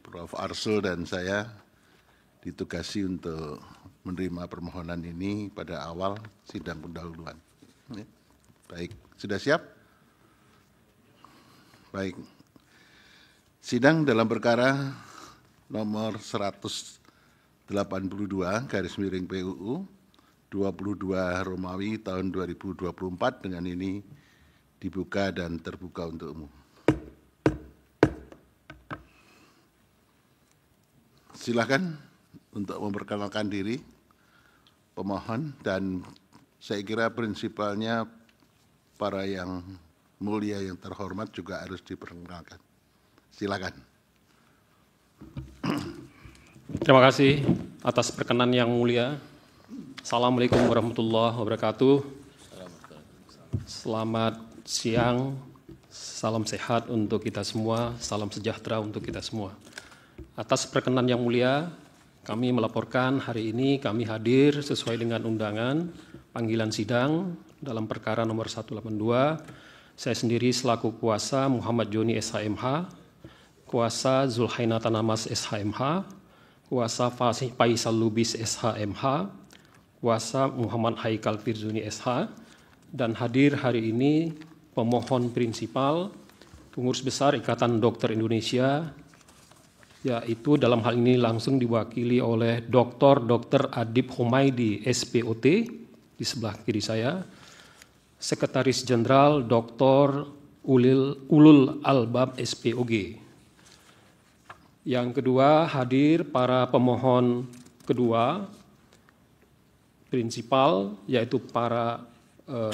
Prof. Arsul dan saya ditugasi untuk menerima permohonan ini pada awal sidang pendahuluan. Baik, sudah siap? Baik. Sidang dalam perkara nomor 182 garis miring PUU 22 Romawi tahun 2024 dengan ini dibuka dan terbuka untuk umum. Silakan untuk memperkenalkan diri pemohon, dan saya kira prinsipalnya para yang mulia yang terhormat juga harus diperkenalkan. Silakan. Terima kasih atas perkenan yang mulia. Assalamualaikum warahmatullahi wabarakatuh. Selamat siang, salam sehat untuk kita semua, salam sejahtera untuk kita semua. Atas perkenan yang mulia, kami melaporkan hari ini kami hadir sesuai dengan undangan panggilan sidang dalam perkara nomor 182. Saya sendiri selaku kuasa Muhammad Joni SHMH, kuasa Zulhaina Tanamas SHMH, kuasa Faisal Lubis SHMH, kuasa Muhammad Haikal Firzuni SH, dan hadir hari ini pemohon prinsipal Pengurus Besar Ikatan Dokter Indonesia, yaitu dalam hal ini langsung diwakili oleh Dr. Adib Humaydi SPOT di sebelah kiri saya, Sekretaris Jenderal Dr. Ulul Albab SPOG. Yang kedua, hadir para pemohon kedua prinsipal, yaitu para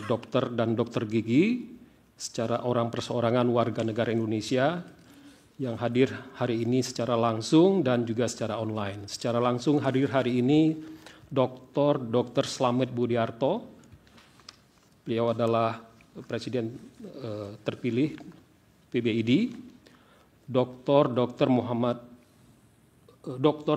dokter dan dokter gigi secara orang perseorangan warga negara Indonesia yang hadir hari ini secara langsung dan juga secara online. Secara langsung hadir hari ini Dr. Slamet Budiarto. Beliau adalah Presiden terpilih PBID. Dr.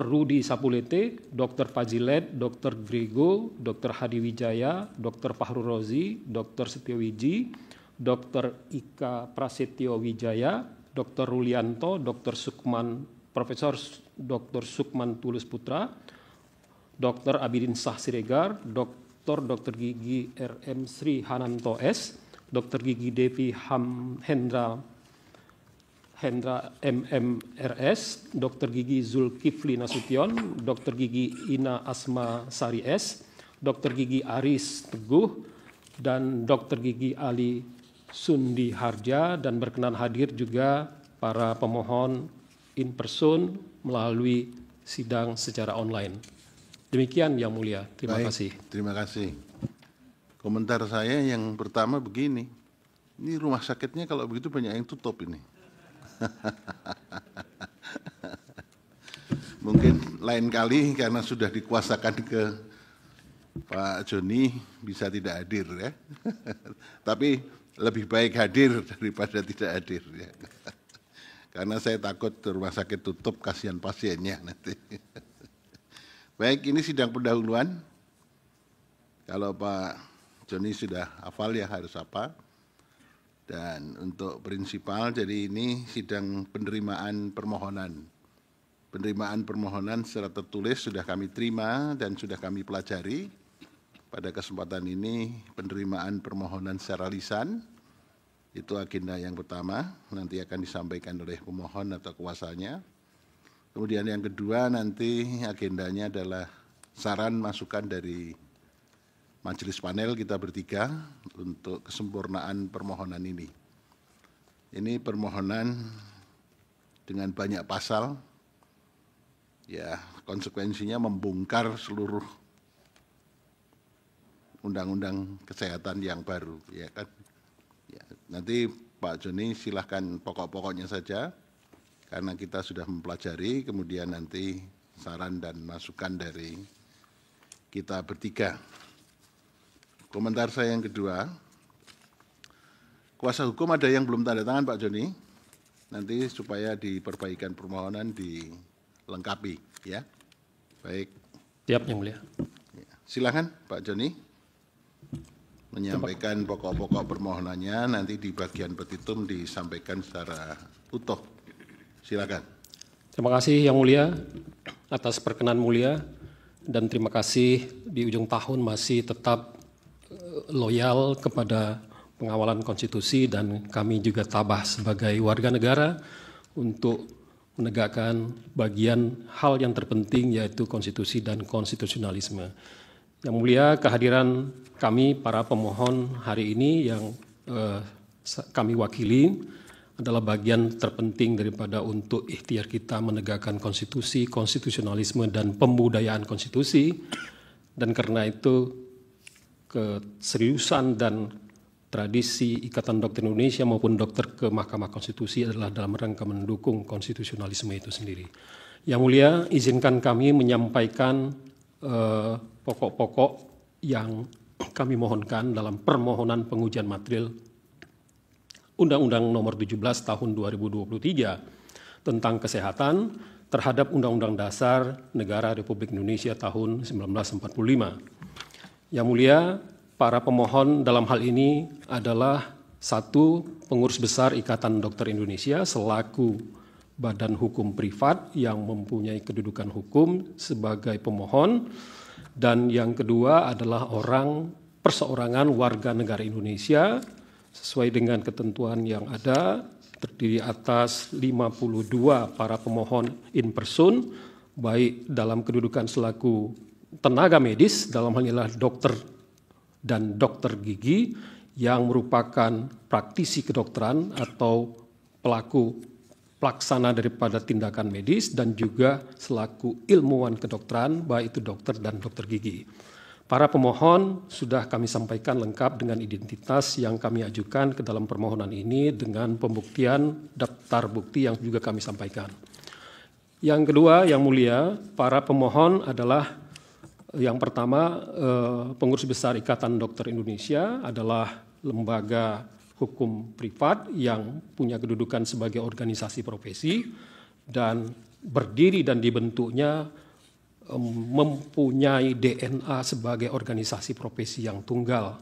Rudi Sapulete, Dr. Fazilet, Dr. Grego, Dr. Hadi Wijaya, Dr. Fahru Rozi, Dr. Setio Wiji, Dr. Ika Prasetyo Wijaya, Dr. Rulianto, Dr. Sukman, Profesor Dr. Sukman Tulus Putra, Dr. Abidin Shah Siregar, Dr. Gigi RM Sri Hananto S, Dr. Gigi Devi Hendra MMRS, Dr. Gigi Zulkifli Nasution, Dr. Gigi Ina Asma Sari S, Dr. Gigi Aris Teguh, dan Dr. Gigi Ali Sundi Harja, dan berkenan hadir juga para pemohon in person melalui sidang secara online. Demikian yang mulia, terima kasih. Terima kasih. Komentar saya yang pertama begini, ini rumah sakitnya kalau begitu banyak yang tutup ini. Mungkin lain kali karena sudah dikuasakan ke Pak Joni bisa tidak hadir ya. Tapi lebih baik hadir daripada tidak hadir ya. Karena saya takut rumah sakit tutup, kasihan pasiennya nanti. Baik, ini sidang pendahuluan. Kalau Pak Joni sudah hafal ya harus apa. Dan untuk prinsipal, jadi ini sidang penerimaan permohonan. Penerimaan permohonan secara tertulis sudah kami terima dan sudah kami pelajari. Pada kesempatan ini penerimaan permohonan secara lisan, itu agenda yang pertama, nanti akan disampaikan oleh pemohon atau kuasanya. Kemudian yang kedua nanti agendanya adalah saran masukan dari majelis panel kita bertiga untuk kesempurnaan permohonan ini. Ini permohonan dengan banyak pasal, ya konsekuensinya membongkar seluruh undang-undang kesehatan yang baru, ya kan. Ya, nanti Pak Joni silahkan pokok-pokoknya saja, karena kita sudah mempelajari, kemudian nanti saran dan masukan dari kita bertiga. Komentar saya yang kedua, kuasa hukum ada yang belum tanda tangan Pak Joni, nanti supaya diperbaikan permohonan dilengkapi, ya. Baik. Siap yang mulia. Silakan Pak Joni menyampaikan pokok-pokok permohonannya, nanti di bagian petitum disampaikan secara utuh. Silakan. Terima kasih Yang Mulia atas perkenan mulia, dan terima kasih di ujung tahun masih tetap loyal kepada pengawalan konstitusi, dan kami juga tabah sebagai warga negara untuk menegakkan bagian hal yang terpenting yaitu konstitusi dan konstitusionalisme. Yang Mulia, kehadiran kami para pemohon hari ini yang kami wakili adalah bagian terpenting daripada untuk ikhtiar kita menegakkan konstitusi, konstitusionalisme, dan pembudayaan konstitusi. Dan karena itu keseriusan dan tradisi Ikatan Dokter Indonesia maupun dokter ke Mahkamah Konstitusi adalah dalam rangka mendukung konstitusionalisme itu sendiri. Yang Mulia, izinkan kami menyampaikan pokok-pokok yang kami mohonkan dalam permohonan pengujian material Undang-Undang Nomor 17 Tahun 2023 tentang kesehatan terhadap Undang-Undang Dasar Negara Republik Indonesia tahun 1945. Yang Mulia, para pemohon dalam hal ini adalah satu, Pengurus Besar Ikatan Dokter Indonesia selaku badan hukum privat yang mempunyai kedudukan hukum sebagai pemohon, dan yang kedua adalah orang perseorangan warga negara Indonesia sesuai dengan ketentuan yang ada, terdiri atas 52 para pemohon in person, baik dalam kedudukan selaku tenaga medis, dalam hal ini adalah dokter dan dokter gigi yang merupakan praktisi kedokteran atau pelaksana daripada tindakan medis, dan juga selaku ilmuwan kedokteran, baik itu dokter dan dokter gigi. Para pemohon sudah kami sampaikan lengkap dengan identitas yang kami ajukan ke dalam permohonan ini dengan pembuktian daftar bukti yang juga kami sampaikan. Yang kedua, Yang Mulia, para pemohon adalah yang pertama, Pengurus Besar Ikatan Dokter Indonesia adalah lembaga hukum privat yang punya kedudukan sebagai organisasi profesi dan berdiri dan dibentuknya mempunyai DNA sebagai organisasi profesi yang tunggal,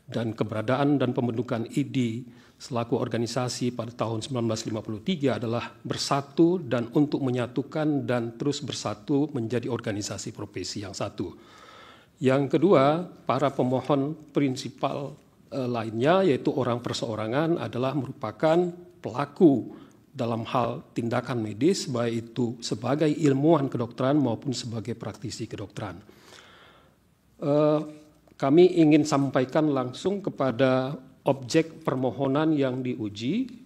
dan keberadaan dan pembentukan ID selaku organisasi pada tahun 1953 adalah bersatu dan untuk menyatukan dan terus bersatu menjadi organisasi profesi yang satu. Yang kedua, para pemohon prinsipal lainnya yaitu orang perseorangan adalah merupakan pelaku dalam hal tindakan medis, baik itu sebagai ilmuwan kedokteran maupun sebagai praktisi kedokteran. Kami ingin sampaikan langsung kepada objek permohonan yang diuji.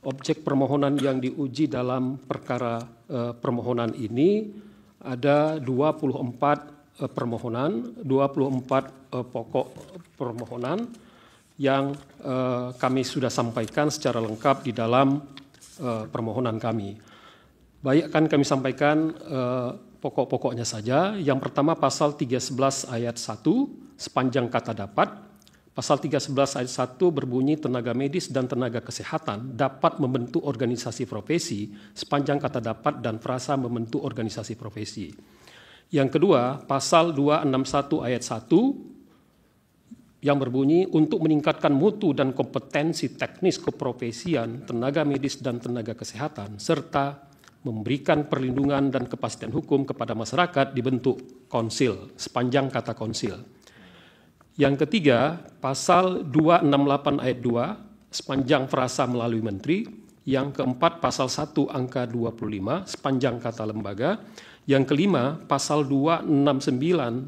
Objek permohonan yang diuji dalam perkara permohonan ini ada 24 permohonan, 24 pokok permohonan yang kami sudah sampaikan secara lengkap di dalam permohonan kami. Baik, akan kami sampaikan pokok-pokoknya saja. Yang pertama, pasal 311 ayat 1 sepanjang kata dapat. Pasal 311 ayat 1 berbunyi tenaga medis dan tenaga kesehatan dapat membentuk organisasi profesi sepanjang kata dapat dan frasa membentuk organisasi profesi. Yang kedua, pasal 261 ayat 1 yang berbunyi untuk meningkatkan mutu dan kompetensi teknis keprofesian tenaga medis dan tenaga kesehatan serta memberikan perlindungan dan kepastian hukum kepada masyarakat dibentuk konsil sepanjang kata konsil. Yang ketiga, pasal 268 ayat 2 sepanjang frasa melalui menteri. Yang keempat, pasal 1 angka 25 sepanjang kata lembaga. Yang kelima, pasal 269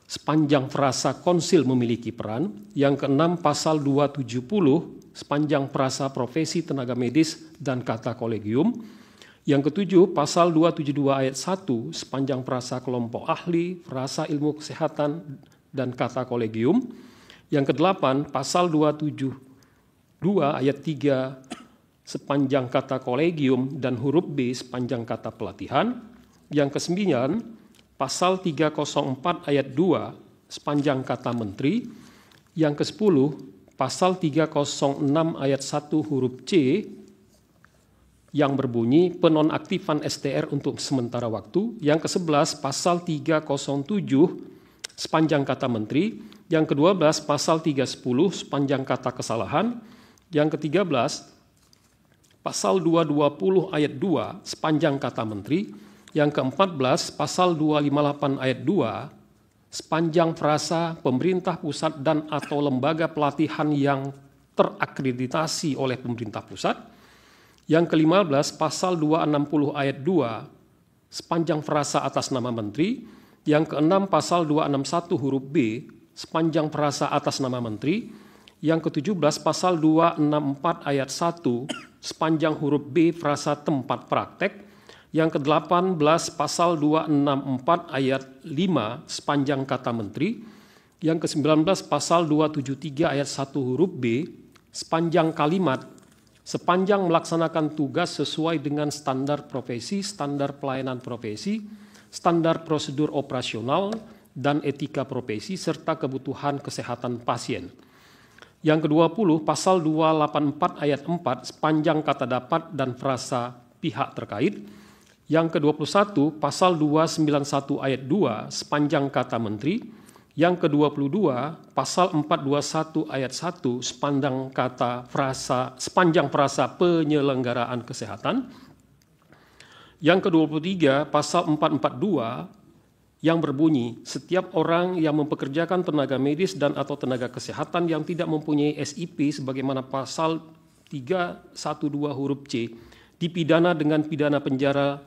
sepanjang frasa konsil memiliki peran. Yang keenam, pasal 270 sepanjang frasa profesi tenaga medis dan kata kolegium. Yang ketujuh, pasal 272 ayat 1 sepanjang frasa kelompok ahli, frasa ilmu kesehatan dan kata kolegium. Yang kedelapan, pasal 272 ayat 3 sepanjang kata kolegium dan huruf B sepanjang kata pelatihan. Yang kesembilan, pasal 304 ayat 2 sepanjang kata menteri. Yang ke-10, pasal 306 ayat 1 huruf C yang berbunyi penonaktifan STR untuk sementara waktu. Yang ke-11, pasal 307 sepanjang kata menteri. Yang ke-12, pasal 310 sepanjang kata kesalahan. Yang ke-13, pasal 220 ayat 2 sepanjang kata menteri. Yang ke-14 pasal 258 ayat 2 sepanjang frasa pemerintah pusat dan atau lembaga pelatihan yang terakreditasi oleh pemerintah pusat. Yang ke-15 pasal 260 ayat 2 sepanjang frasa atas nama menteri. Yang ke-6 pasal 261 huruf B sepanjang frasa atas nama menteri. Yang ke-17 pasal 264 ayat 1 sepanjang huruf B frasa tempat praktek. Yang ke-18 pasal 264 ayat 5 sepanjang kata menteri. Yang ke-19 pasal 273 ayat 1 huruf B sepanjang kalimat sepanjang melaksanakan tugas sesuai dengan standar profesi, standar pelayanan profesi, standar prosedur operasional, dan etika profesi, serta kebutuhan kesehatan pasien. Yang ke-20 pasal 284 ayat 4 sepanjang kata dapat dan frasa pihak terkait. Yang ke-21 pasal 291 ayat 2 sepanjang kata menteri. Yang ke-22 pasal 421 ayat 1 sepanjang frasa penyelenggaraan kesehatan. Yang ke-23 pasal 442 yang berbunyi setiap orang yang mempekerjakan tenaga medis dan atau tenaga kesehatan yang tidak mempunyai SIP sebagaimana pasal 312 huruf C dipidana dengan pidana penjara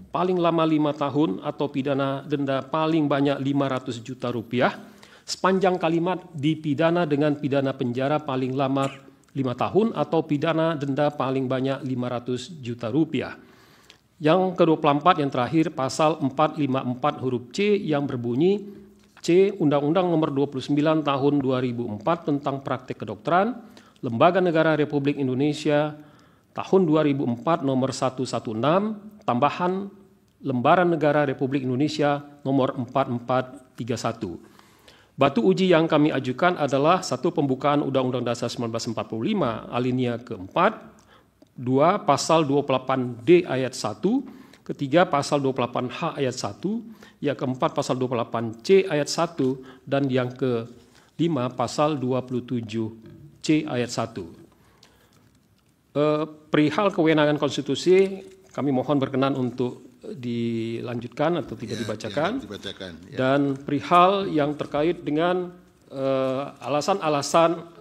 paling lama 5 tahun atau pidana denda paling banyak 500 juta rupiah. Sepanjang kalimat dipidana dengan pidana penjara paling lama 5 tahun atau pidana denda paling banyak 500 juta rupiah. Yang ke-24 yang terakhir pasal 454 huruf C yang berbunyi C Undang-Undang Nomor 29 Tahun 2004 tentang Praktek Kedokteran, Lembaga Negara Republik Indonesia Tahun 2004 Nomor 116, tambahan Lembaran Negara Republik Indonesia Nomor 4431. Batu uji yang kami ajukan adalah 1. Pembukaan Undang-Undang Dasar 1945 alinea keempat, 2. Pasal 28D ayat 1, ketiga pasal 28H ayat 1, yang keempat pasal 28C ayat 1, dan yang kelima pasal 27C ayat 1. Perihal kewenangan konstitusi, kami mohon berkenan untuk dilanjutkan atau tidak dibacakan. Dan perihal yang terkait dengan alasan-alasan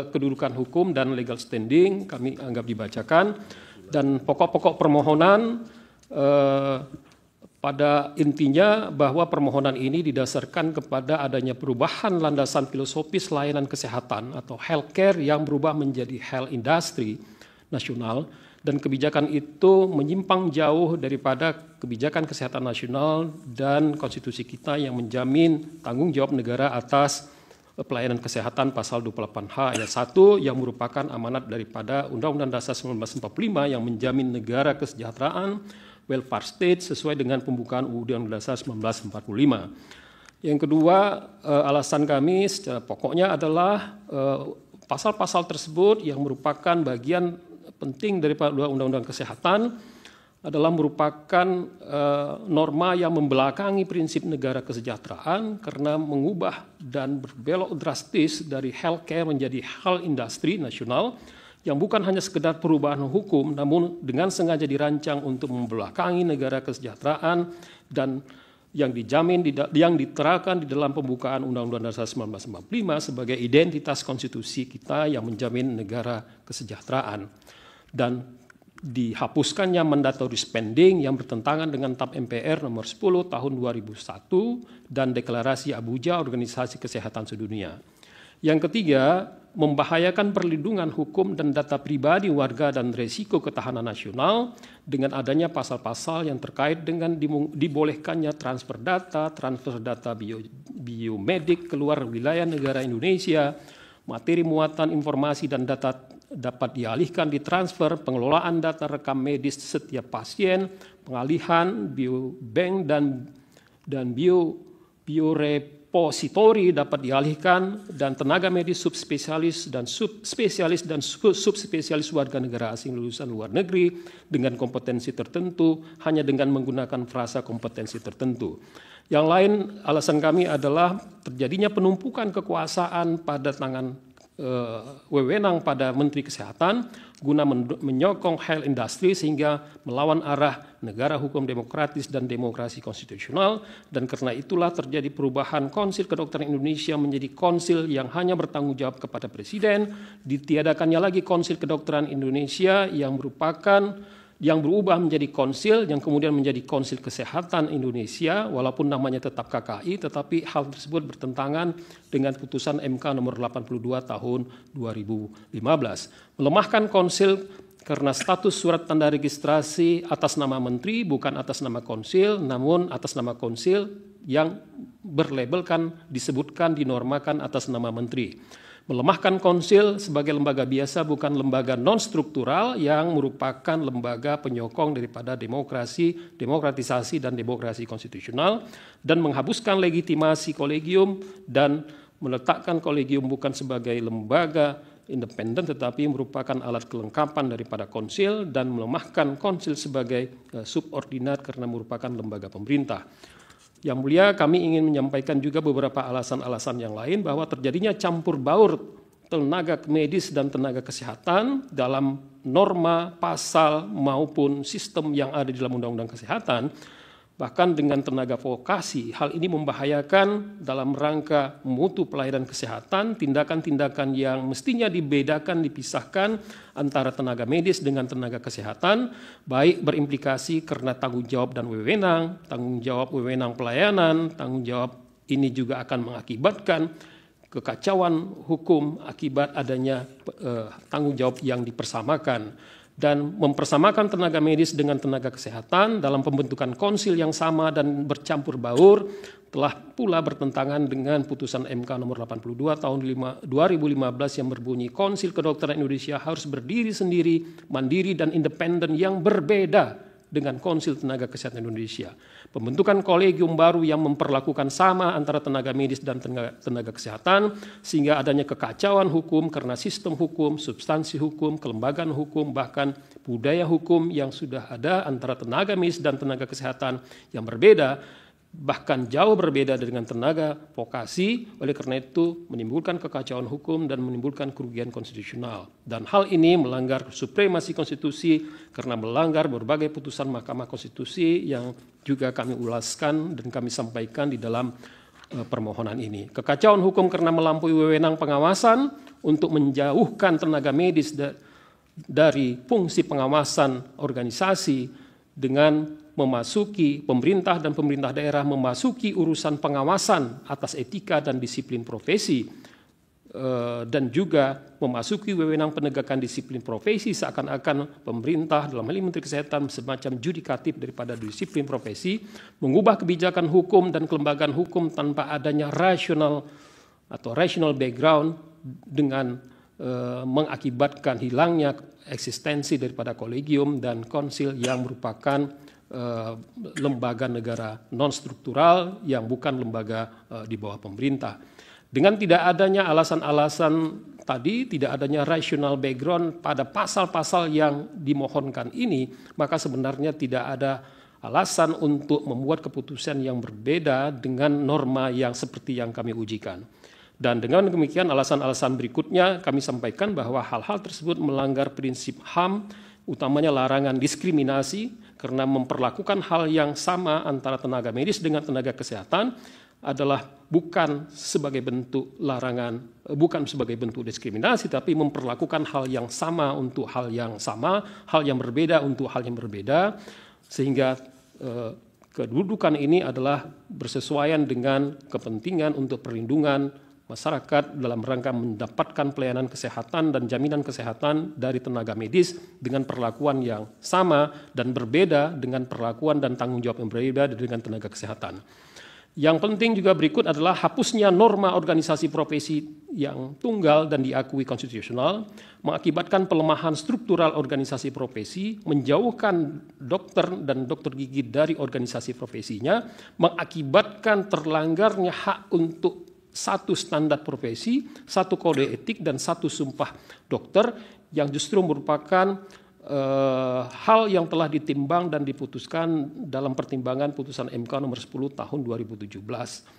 kedudukan hukum dan legal standing kami anggap dibacakan, dan pokok-pokok permohonan pada intinya bahwa permohonan ini didasarkan kepada adanya perubahan landasan filosofis layanan kesehatan atau healthcare yang berubah menjadi health industry nasional, dan kebijakan itu menyimpang jauh daripada kebijakan kesehatan nasional dan konstitusi kita yang menjamin tanggung jawab negara atas pelayanan kesehatan pasal 28H ayat 1 yang merupakan amanat daripada Undang-Undang Dasar 1945 yang menjamin negara kesejahteraan, welfare state sesuai dengan pembukaan Undang-Undang Dasar 1945. Yang kedua, alasan kami secara pokoknya adalah pasal-pasal tersebut yang merupakan bagian penting daripada Undang-Undang Kesehatan adalah merupakan norma yang membelakangi prinsip negara kesejahteraan karena mengubah dan berbelok drastis dari healthcare menjadi health industry nasional yang bukan hanya sekedar perubahan hukum namun dengan sengaja dirancang untuk membelakangi negara kesejahteraan dan yang dijamin yang diterapkan di dalam pembukaan Undang-Undang Dasar 1945 sebagai identitas konstitusi kita yang menjamin negara kesejahteraan. Dan dihapuskannya mandatory spending yang bertentangan dengan TAP MPR nomor 10 tahun 2001 dan Deklarasi Abuja Organisasi Kesehatan Sedunia. Yang ketiga, membahayakan perlindungan hukum dan data pribadi warga dan risiko ketahanan nasional dengan adanya pasal-pasal yang terkait dengan dibolehkannya transfer data biomedik keluar wilayah negara Indonesia, materi muatan informasi dan data dapat dialihkan, ditransfer, pengelolaan data rekam medis setiap pasien, pengalihan biobank dan biorepositori dapat dialihkan, dan tenaga medis subspesialis dan subspesialis warga negara asing lulusan luar negeri dengan kompetensi tertentu hanya dengan menggunakan frasa kompetensi tertentu. Yang lain alasan kami adalah terjadinya penumpukan kekuasaan pada tangan wewenang pada Menteri Kesehatan guna menyokong health industry sehingga melawan arah negara hukum demokratis dan demokrasi konstitusional, dan karena itulah terjadi perubahan Konsil Kedokteran Indonesia menjadi konsil yang hanya bertanggung jawab kepada Presiden, ditiadakannya lagi Konsil Kedokteran Indonesia yang berubah menjadi konsil yang kemudian menjadi Konsil Kesehatan Indonesia, walaupun namanya tetap KKI, tetapi hal tersebut bertentangan dengan putusan MK nomor 82 tahun 2015. Melemahkan konsil karena status surat tanda registrasi atas nama menteri bukan atas nama konsil, namun atas nama konsil yang berlabelkan, disebutkan, dinormakan atas nama menteri. Melemahkan konsil sebagai lembaga biasa bukan lembaga non-struktural yang merupakan lembaga penyokong daripada demokratisasi dan demokrasi konstitusional, dan menghapuskan legitimasi kolegium dan meletakkan kolegium bukan sebagai lembaga independen tetapi merupakan alat kelengkapan daripada konsil, dan melemahkan konsil sebagai subordinat karena merupakan lembaga pemerintah. Yang mulia, kami ingin menyampaikan juga beberapa alasan-alasan yang lain bahwa terjadinya campur baur tenaga medis dan tenaga kesehatan dalam norma, pasal maupun sistem yang ada di dalam Undang-Undang Kesehatan, bahkan dengan tenaga vokasi. Hal ini membahayakan dalam rangka mutu pelayanan kesehatan, tindakan-tindakan yang mestinya dibedakan, dipisahkan antara tenaga medis dengan tenaga kesehatan, baik berimplikasi karena tanggung jawab dan wewenang, tanggung jawab wewenang pelayanan, tanggung jawab ini juga akan mengakibatkan kekacauan hukum akibat adanya tanggung jawab yang dipersamakan, dan mempersamakan tenaga medis dengan tenaga kesehatan dalam pembentukan konsil yang sama dan bercampur baur telah pula bertentangan dengan putusan MK nomor 82 tahun 2015 yang berbunyi Konsil Kedokteran Indonesia harus berdiri sendiri, mandiri dan independen yang berbeda dengan Konsil Tenaga Kesehatan Indonesia. Pembentukan kolegium baru yang memperlakukan sama antara tenaga medis dan tenaga kesehatan sehingga adanya kekacauan hukum karena sistem hukum, substansi hukum, kelembagaan hukum, bahkan budaya hukum yang sudah ada antara tenaga medis dan tenaga kesehatan yang berbeda, bahkan jauh berbeda dengan tenaga vokasi. Oleh karena itu menimbulkan kekacauan hukum dan menimbulkan kerugian konstitusional, dan hal ini melanggar supremasi konstitusi karena melanggar berbagai putusan Mahkamah Konstitusi yang juga kami ulaskan dan kami sampaikan di dalam permohonan ini. Kekacauan hukum karena melampaui wewenang pengawasan untuk menjauhkan tenaga medis dari fungsi pengawasan organisasi dengan memasuki pemerintah dan pemerintah daerah memasuki urusan pengawasan atas etika dan disiplin profesi, dan juga memasuki wewenang penegakan disiplin profesi seakan-akan pemerintah dalam hal ini Menteri Kesehatan semacam judikatif daripada disiplin profesi, mengubah kebijakan hukum dan kelembagaan hukum tanpa adanya rational background dengan mengakibatkan hilangnya eksistensi daripada kolegium dan konsil yang merupakan lembaga negara non-struktural yang bukan lembaga di bawah pemerintah. Dengan tidak adanya alasan-alasan tadi, tidak adanya rational background pada pasal-pasal yang dimohonkan ini, maka sebenarnya tidak ada alasan untuk membuat keputusan yang berbeda dengan norma yang seperti yang kami ujikan. Dan dengan demikian alasan-alasan berikutnya kami sampaikan bahwa hal-hal tersebut melanggar prinsip HAM, utamanya larangan diskriminasi, karena memperlakukan hal yang sama antara tenaga medis dengan tenaga kesehatan adalah bukan sebagai bentuk larangan, bukan sebagai bentuk diskriminasi, tapi memperlakukan hal yang sama untuk hal yang sama, hal yang berbeda untuk hal yang berbeda, sehingga kedudukan ini adalah bersesuaian dengan kepentingan untuk perlindungan masyarakat dalam rangka mendapatkan pelayanan kesehatan dan jaminan kesehatan dari tenaga medis dengan perlakuan yang sama dan berbeda dengan perlakuan dan tanggung jawab yang berbeda dengan tenaga kesehatan. Yang penting juga berikut adalah hapusnya norma organisasi profesi yang tunggal dan diakui konstitusional, mengakibatkan pelemahan struktural organisasi profesi, menjauhkan dokter dan dokter gigi dari organisasi profesinya, mengakibatkan terlanggarnya hak untuk satu standar profesi, satu kode etik, dan satu sumpah dokter yang justru merupakan hal yang telah ditimbang dan diputuskan dalam pertimbangan putusan MK nomor 10 tahun 2017,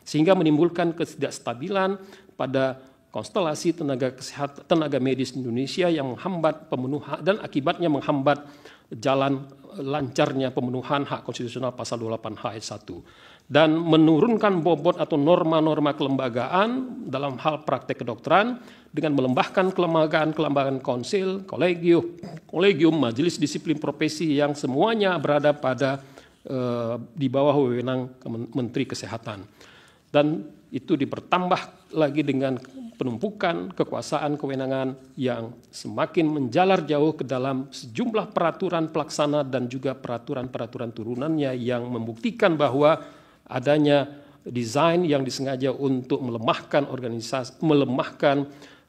sehingga menimbulkan ketidakstabilan pada konstelasi tenaga medis di Indonesia yang menghambat pemenuhan dan akibatnya menghambat jalan lancarnya pemenuhan hak konstitusional pasal 28H ayat 1 dan menurunkan bobot atau norma-norma kelembagaan dalam hal praktek kedokteran dengan melembahkan kelembagaan konsil, kolegium, majelis disiplin profesi yang semuanya berada pada di bawah wewenang Menteri Kesehatan. Dan itu dipertambah lagi dengan penumpukan kekuasaan kewenangan yang semakin menjalar jauh ke dalam sejumlah peraturan pelaksana dan juga peraturan-peraturan turunannya yang membuktikan bahwa adanya desain yang disengaja untuk melemahkan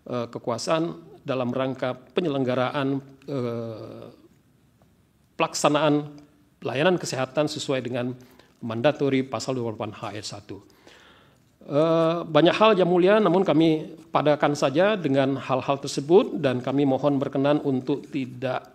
kekuasaan dalam rangka penyelenggaraan pelaksanaan layanan kesehatan sesuai dengan mandatori pasal 28H ayat 1. Banyak hal yang mulia, namun kami padakan saja dengan hal-hal tersebut dan kami mohon berkenan untuk tidak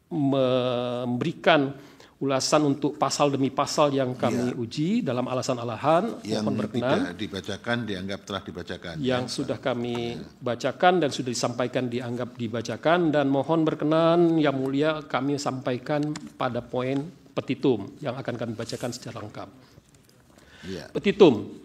memberikan ulasan untuk pasal demi pasal yang kami uji dalam alasan-alahan. Yang mohon berkenan, tidak dibacakan dianggap telah dibacakan. Yang sudah kami bacakan dan sudah disampaikan dianggap dibacakan, dan mohon berkenan yang mulia kami sampaikan pada poin petitum yang akan kami bacakan secara lengkap. Petitum.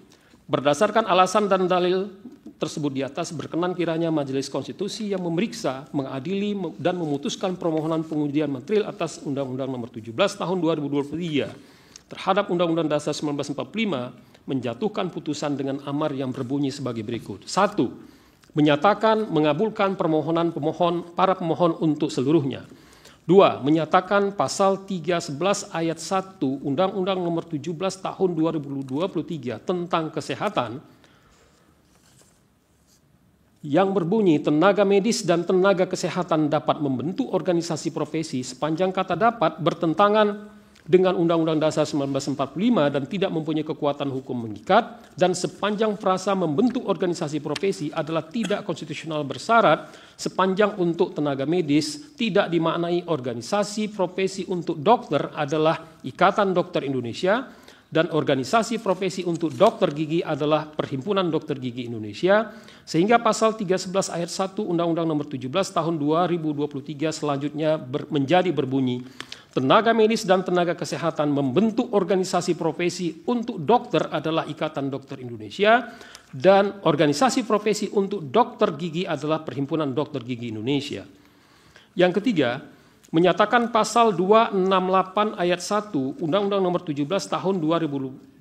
Berdasarkan alasan dan dalil tersebut di atas, berkenan kiranya Majelis Konstitusi yang memeriksa, mengadili, dan memutuskan permohonan pengujian material atas Undang-Undang Nomor 17 Tahun 2023 terhadap Undang-Undang Dasar 1945 menjatuhkan putusan dengan amar yang berbunyi sebagai berikut. 1. Menyatakan mengabulkan permohonan para pemohon untuk seluruhnya. 2. Menyatakan pasal 311 ayat 1 Undang-Undang Nomor 17 Tahun 2023 tentang kesehatan yang berbunyi tenaga medis dan tenaga kesehatan dapat membentuk organisasi profesi sepanjang kata dapat bertentangan dengan Undang-Undang Dasar 1945 dan tidak mempunyai kekuatan hukum mengikat, dan sepanjang frasa membentuk organisasi profesi adalah tidak konstitusional bersyarat sepanjang untuk tenaga medis tidak dimaknai organisasi profesi untuk dokter adalah Ikatan Dokter Indonesia, dan organisasi profesi untuk dokter gigi adalah Perhimpunan Dokter Gigi Indonesia, sehingga pasal 311 ayat 1 Undang-Undang Nomor 17 Tahun 2023 selanjutnya menjadi berbunyi, tenaga medis dan tenaga kesehatan membentuk organisasi profesi untuk dokter adalah Ikatan Dokter Indonesia, dan organisasi profesi untuk dokter gigi adalah Perhimpunan Dokter Gigi Indonesia. Yang ketiga, menyatakan pasal 268 ayat 1 Undang-Undang Nomor 17 Tahun 2023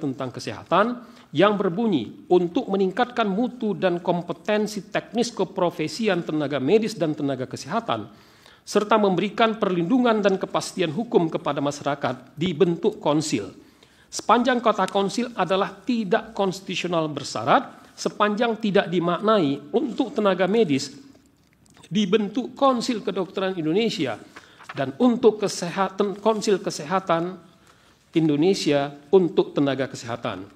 tentang kesehatan yang berbunyi untuk meningkatkan mutu dan kompetensi teknis keprofesian tenaga medis dan tenaga kesehatan serta memberikan perlindungan dan kepastian hukum kepada masyarakat dibentuk konsil. Sepanjang kata konsil adalah tidak konstitusional bersyarat, sepanjang tidak dimaknai untuk tenaga medis dibentuk Konsil Kedokteran Indonesia, dan untuk Konsil Kesehatan Indonesia untuk tenaga kesehatan.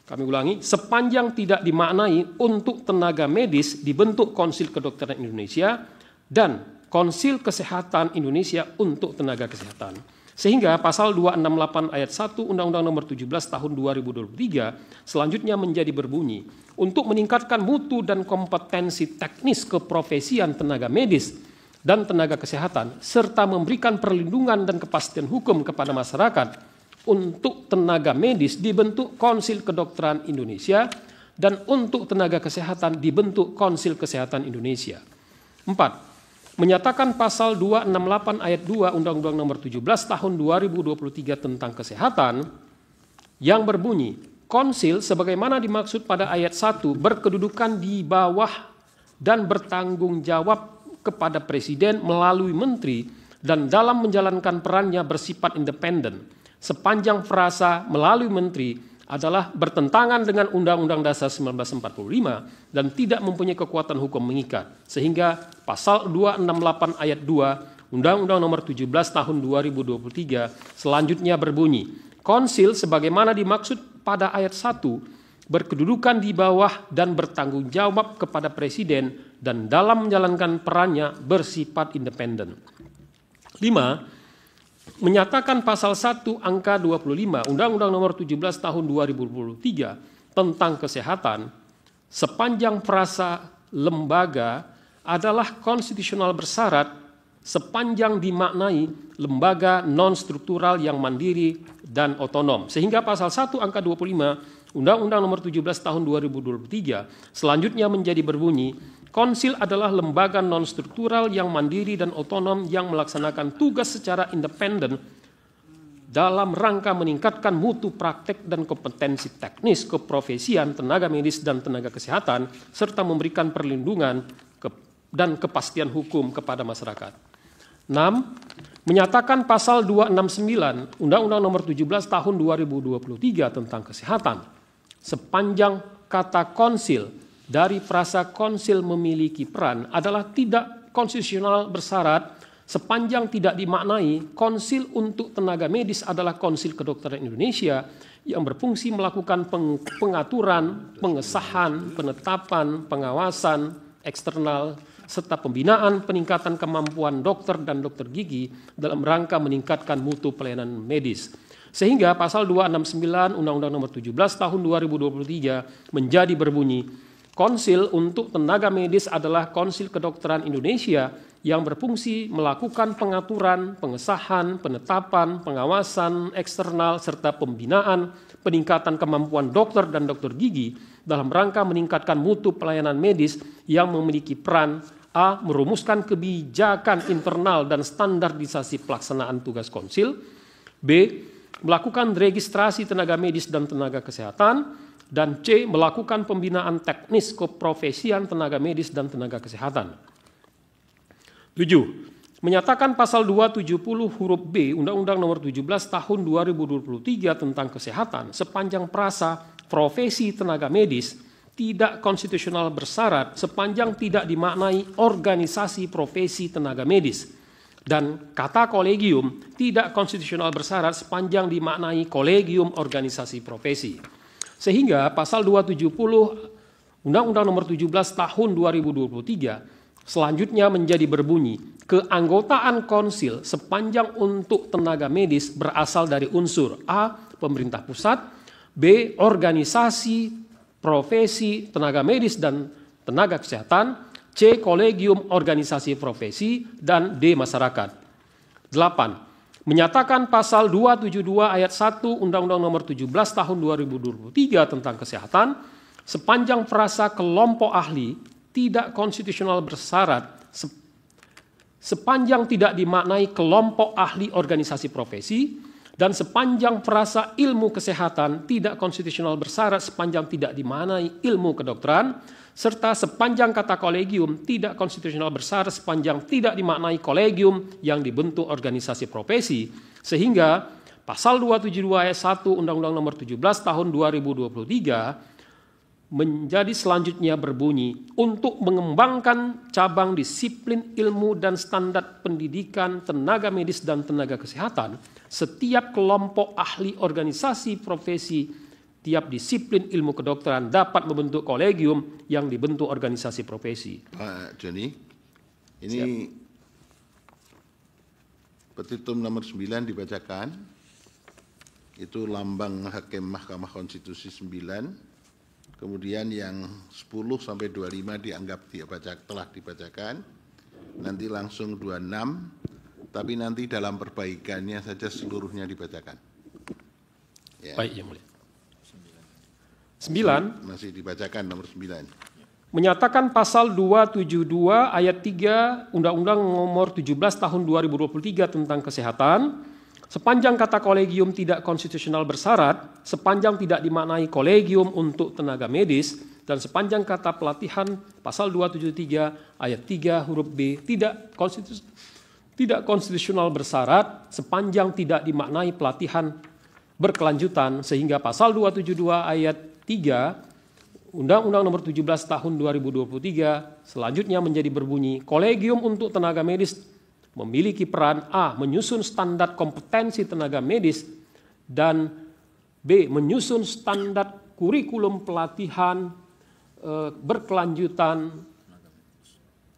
Kami ulangi, sepanjang tidak dimaknai untuk tenaga medis dibentuk Konsil Kedokteran Indonesia dan Konsil Kesehatan Indonesia untuk tenaga kesehatan. Sehingga pasal 268 ayat 1 Undang-Undang Nomor 17 Tahun 2023 selanjutnya menjadi berbunyi, untuk meningkatkan mutu dan kompetensi teknis keprofesian tenaga medis dan tenaga kesehatan serta memberikan perlindungan dan kepastian hukum kepada masyarakat untuk tenaga medis dibentuk Konsil Kedokteran Indonesia, dan untuk tenaga kesehatan dibentuk Konsil Kesehatan Indonesia. 4. Menyatakan pasal 268 ayat 2 Undang-Undang Nomor 17 Tahun 2023 tentang kesehatan yang berbunyi, konsil sebagaimana dimaksud pada ayat 1 berkedudukan di bawah dan bertanggung jawab kepada Presiden melalui Menteri dan dalam menjalankan perannya bersifat independen. Sepanjang frasa melalui Menteri adalah bertentangan dengan Undang-Undang Dasar 1945 dan tidak mempunyai kekuatan hukum mengikat, sehingga pasal 268 ayat 2 Undang-Undang Nomor 17 Tahun 2023 selanjutnya berbunyi, konsil sebagaimana dimaksud pada ayat 1 berkedudukan di bawah dan bertanggung jawab kepada Presiden dan dalam menjalankan perannya bersifat independen. 5. Menyatakan pasal 1 angka 25 Undang-Undang Nomor 17 Tahun 2023 tentang kesehatan sepanjang frasa lembaga adalah konstitusional bersyarat sepanjang dimaknai lembaga non-struktural yang mandiri dan otonom. Sehingga pasal 1 angka 25 Undang-Undang Nomor 17 Tahun 2023 selanjutnya menjadi berbunyi, Konsil adalah lembaga non-struktural yang mandiri dan otonom yang melaksanakan tugas secara independen dalam rangka meningkatkan mutu praktek dan kompetensi teknis keprofesian tenaga medis dan tenaga kesehatan serta memberikan perlindungan dan kepastian hukum kepada masyarakat. 6. Menyatakan pasal 269 Undang-Undang Nomor 17 Tahun 2023 tentang kesehatan, sepanjang kata konsil dari frasa konsil memiliki peran adalah tidak konstitusional bersyarat sepanjang tidak dimaknai konsil untuk tenaga medis adalah Konsil Kedokteran Indonesia yang berfungsi melakukan pengaturan, pengesahan, penetapan, pengawasan eksternal, serta pembinaan peningkatan kemampuan dokter dan dokter gigi dalam rangka meningkatkan mutu pelayanan medis. Sehingga pasal 269 Undang-Undang Nomor 17 Tahun 2023 menjadi berbunyi, Konsil untuk tenaga medis adalah Konsil Kedokteran Indonesia yang berfungsi melakukan pengaturan, pengesahan, penetapan, pengawasan eksternal, serta pembinaan peningkatan kemampuan dokter dan dokter gigi dalam rangka meningkatkan mutu pelayanan medis yang memiliki peran A. Merumuskan kebijakan internal dan standarisasi pelaksanaan tugas konsil. B. Melakukan registrasi tenaga medis dan tenaga kesehatan. Dan C. Melakukan pembinaan teknis keprofesian tenaga medis dan tenaga kesehatan. 7. Menyatakan pasal 270 huruf B Undang-Undang Nomor 17 Tahun 2023 tentang kesehatan sepanjang frasa profesi tenaga medis tidak konstitusional bersyarat sepanjang tidak dimaknai organisasi profesi tenaga medis, dan kata kolegium tidak konstitusional bersyarat sepanjang dimaknai kolegium organisasi profesi. Sehingga pasal 270 Undang-Undang Nomor 17 Tahun 2023 selanjutnya menjadi berbunyi, keanggotaan konsil sepanjang untuk tenaga medis berasal dari unsur A. Pemerintah pusat, B. Organisasi profesi tenaga medis dan tenaga kesehatan, C. Kolegium organisasi profesi, dan D. Masyarakat. 8. Menyatakan pasal 272 ayat 1 Undang-Undang Nomor 17 Tahun 2023 tentang kesehatan sepanjang frasa kelompok ahli tidak konstitusional bersyarat sepanjang tidak dimaknai kelompok ahli organisasi profesi, dan sepanjang frasa ilmu kesehatan tidak konstitusional bersyarat sepanjang tidak dimaknai ilmu kedokteran, serta sepanjang kata kolegium tidak konstitusional bersyarat sepanjang tidak dimaknai kolegium yang dibentuk organisasi profesi. Sehingga pasal 272 ayat 1 Undang-Undang Nomor 17 Tahun 2023 menjadi selanjutnya berbunyi, untuk mengembangkan cabang disiplin ilmu dan standar pendidikan tenaga medis dan tenaga kesehatan, setiap kelompok ahli organisasi profesi tiap disiplin ilmu kedokteran dapat membentuk kolegium yang dibentuk organisasi profesi. Pak Joni, ini petitum nomor 9 dibacakan, itu lambang Hakim Mahkamah Konstitusi 9. Kemudian yang 10 sampai 25 dianggap telah dibacakan. Nanti langsung 26, tapi nanti dalam perbaikannya saja seluruhnya dibacakan. Ya. Baik, Yang Mulia. 9. Masih dibacakan nomor 9. Menyatakan pasal 272 ayat 3 Undang-Undang Nomor 17 Tahun 2023 tentang kesehatan, sepanjang kata kolegium tidak konstitusional bersyarat, sepanjang tidak dimaknai kolegium untuk tenaga medis, dan sepanjang kata pelatihan pasal 273 ayat 3 huruf B tidak konstitusional bersyarat, sepanjang tidak dimaknai pelatihan berkelanjutan, sehingga pasal 272 ayat 3 Undang-Undang Nomor 17 Tahun 2023 selanjutnya menjadi berbunyi, kolegium untuk tenaga medis memiliki peran A. Menyusun standar kompetensi tenaga medis, dan B. Menyusun standar kurikulum pelatihan berkelanjutan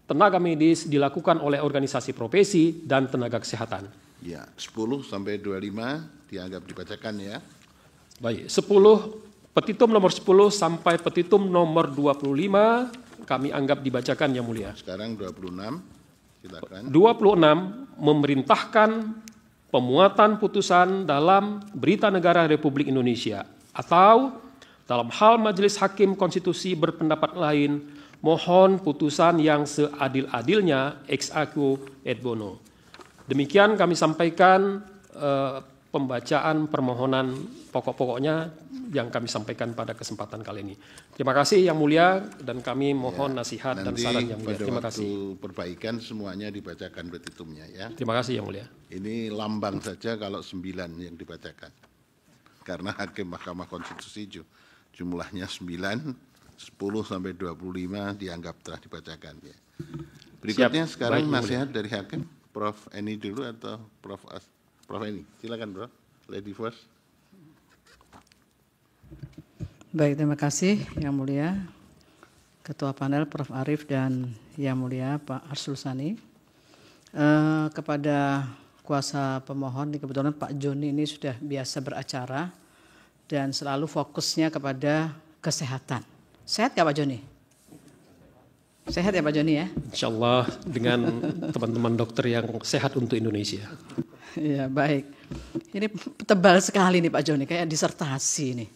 tenaga medis dilakukan oleh organisasi profesi dan tenaga kesehatan. Ya, 10 sampai 25 dianggap dibacakan ya. Baik, 10 Petitum nomor 10 sampai petitum nomor 25 kami anggap dibacakan Yang Mulia. Sekarang 26, silakan. 26 memerintahkan pemuatan putusan dalam Berita Negara Republik Indonesia atau dalam hal Majelis Hakim Konstitusi berpendapat lain, mohon putusan yang seadil-adilnya ex aequo et bono. Demikian kami sampaikan pembacaan permohonan pokok-pokoknya yang kami sampaikan pada kesempatan kali ini. Terima kasih Yang Mulia, dan kami mohon nasihat dan saran Yang Mulia. Terima kasih. Nanti perbaikan semuanya dibacakan petitumnya ya. Terima kasih Yang Mulia. Ini lambang saja kalau 9 yang dibacakan. Karena Hakim Mahkamah Konstitusi jumlahnya 9, 10 sampai 25 dianggap telah dibacakan ya. Berikutnya sekarang nasihat dari Hakim, Prof. Eni dulu atau Prof. Eni? Silakan Prof. Lady first. Baik, terima kasih Yang Mulia Ketua Panel Prof. Arief dan Yang Mulia Pak Arsul Sani. Kepada kuasa pemohon, kebetulan Pak Joni ini sudah biasa beracara dan selalu fokusnya kepada kesehatan. Sehat nggak Pak Joni? Sehat ya Pak Joni ya? Insya Allah dengan teman-teman dokter yang sehat untuk Indonesia. Ya baik. Ini tebal sekali nih Pak Joni, kayak disertasi nih.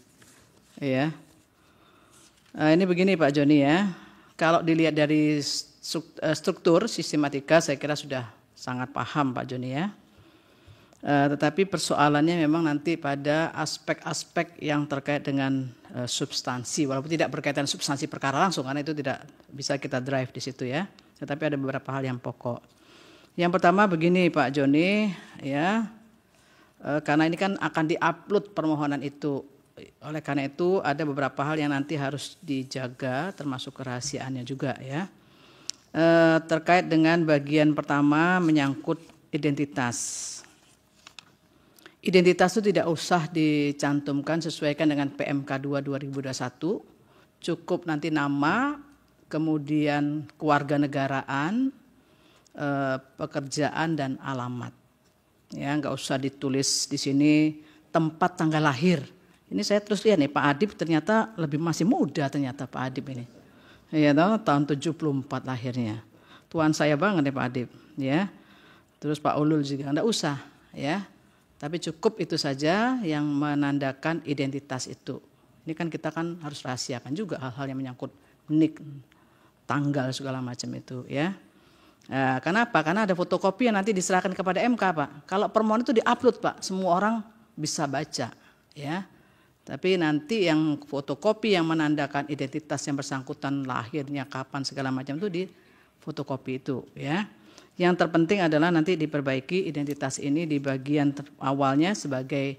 Ya. Ini begini Pak Joni ya. Kalau dilihat dari struktur sistematika saya kira sudah sangat paham Pak Joni ya. Tetapi persoalannya memang nanti pada aspek-aspek yang terkait dengan substansi, walaupun tidak berkaitan substansi perkara langsung karena itu tidak bisa kita drive di situ ya. Tetapi ada beberapa hal yang pokok. Yang pertama begini Pak Joni ya, karena ini kan akan diupload permohonan itu, oleh karena itu ada beberapa hal yang nanti harus dijaga termasuk kerahasiaannya juga ya. Terkait dengan bagian pertama menyangkut identitas. Identitas itu tidak usah dicantumkan, sesuaikan dengan PMK 2 2021, cukup nanti nama, kemudian kewarganegaraan, pekerjaan dan alamat. Ya, nggak usah ditulis di sini tempat tanggal lahir. Ini saya terus lihat nih Pak Adib ternyata lebih masih muda ternyata Pak Adib ini. Ya, tahun 74 lahirnya. Tuan saya banget nih Pak Adib, ya. Terus Pak Ulul juga enggak usah, ya. Tapi cukup itu saja yang menandakan identitas itu. Ini kan kita kan harus rahasiakan juga hal-hal yang menyangkut nik, tanggal segala macam itu, ya. Kenapa? Karena ada fotokopi yang nanti diserahkan kepada MK, Pak. Kalau permohonan itu diupload, Pak, semua orang bisa baca, ya. Tapi nanti yang fotokopi yang menandakan identitas yang bersangkutan, lahirnya kapan segala macam itu di fotokopi itu, ya. Yang terpenting adalah nanti diperbaiki identitas ini di bagian awalnya sebagai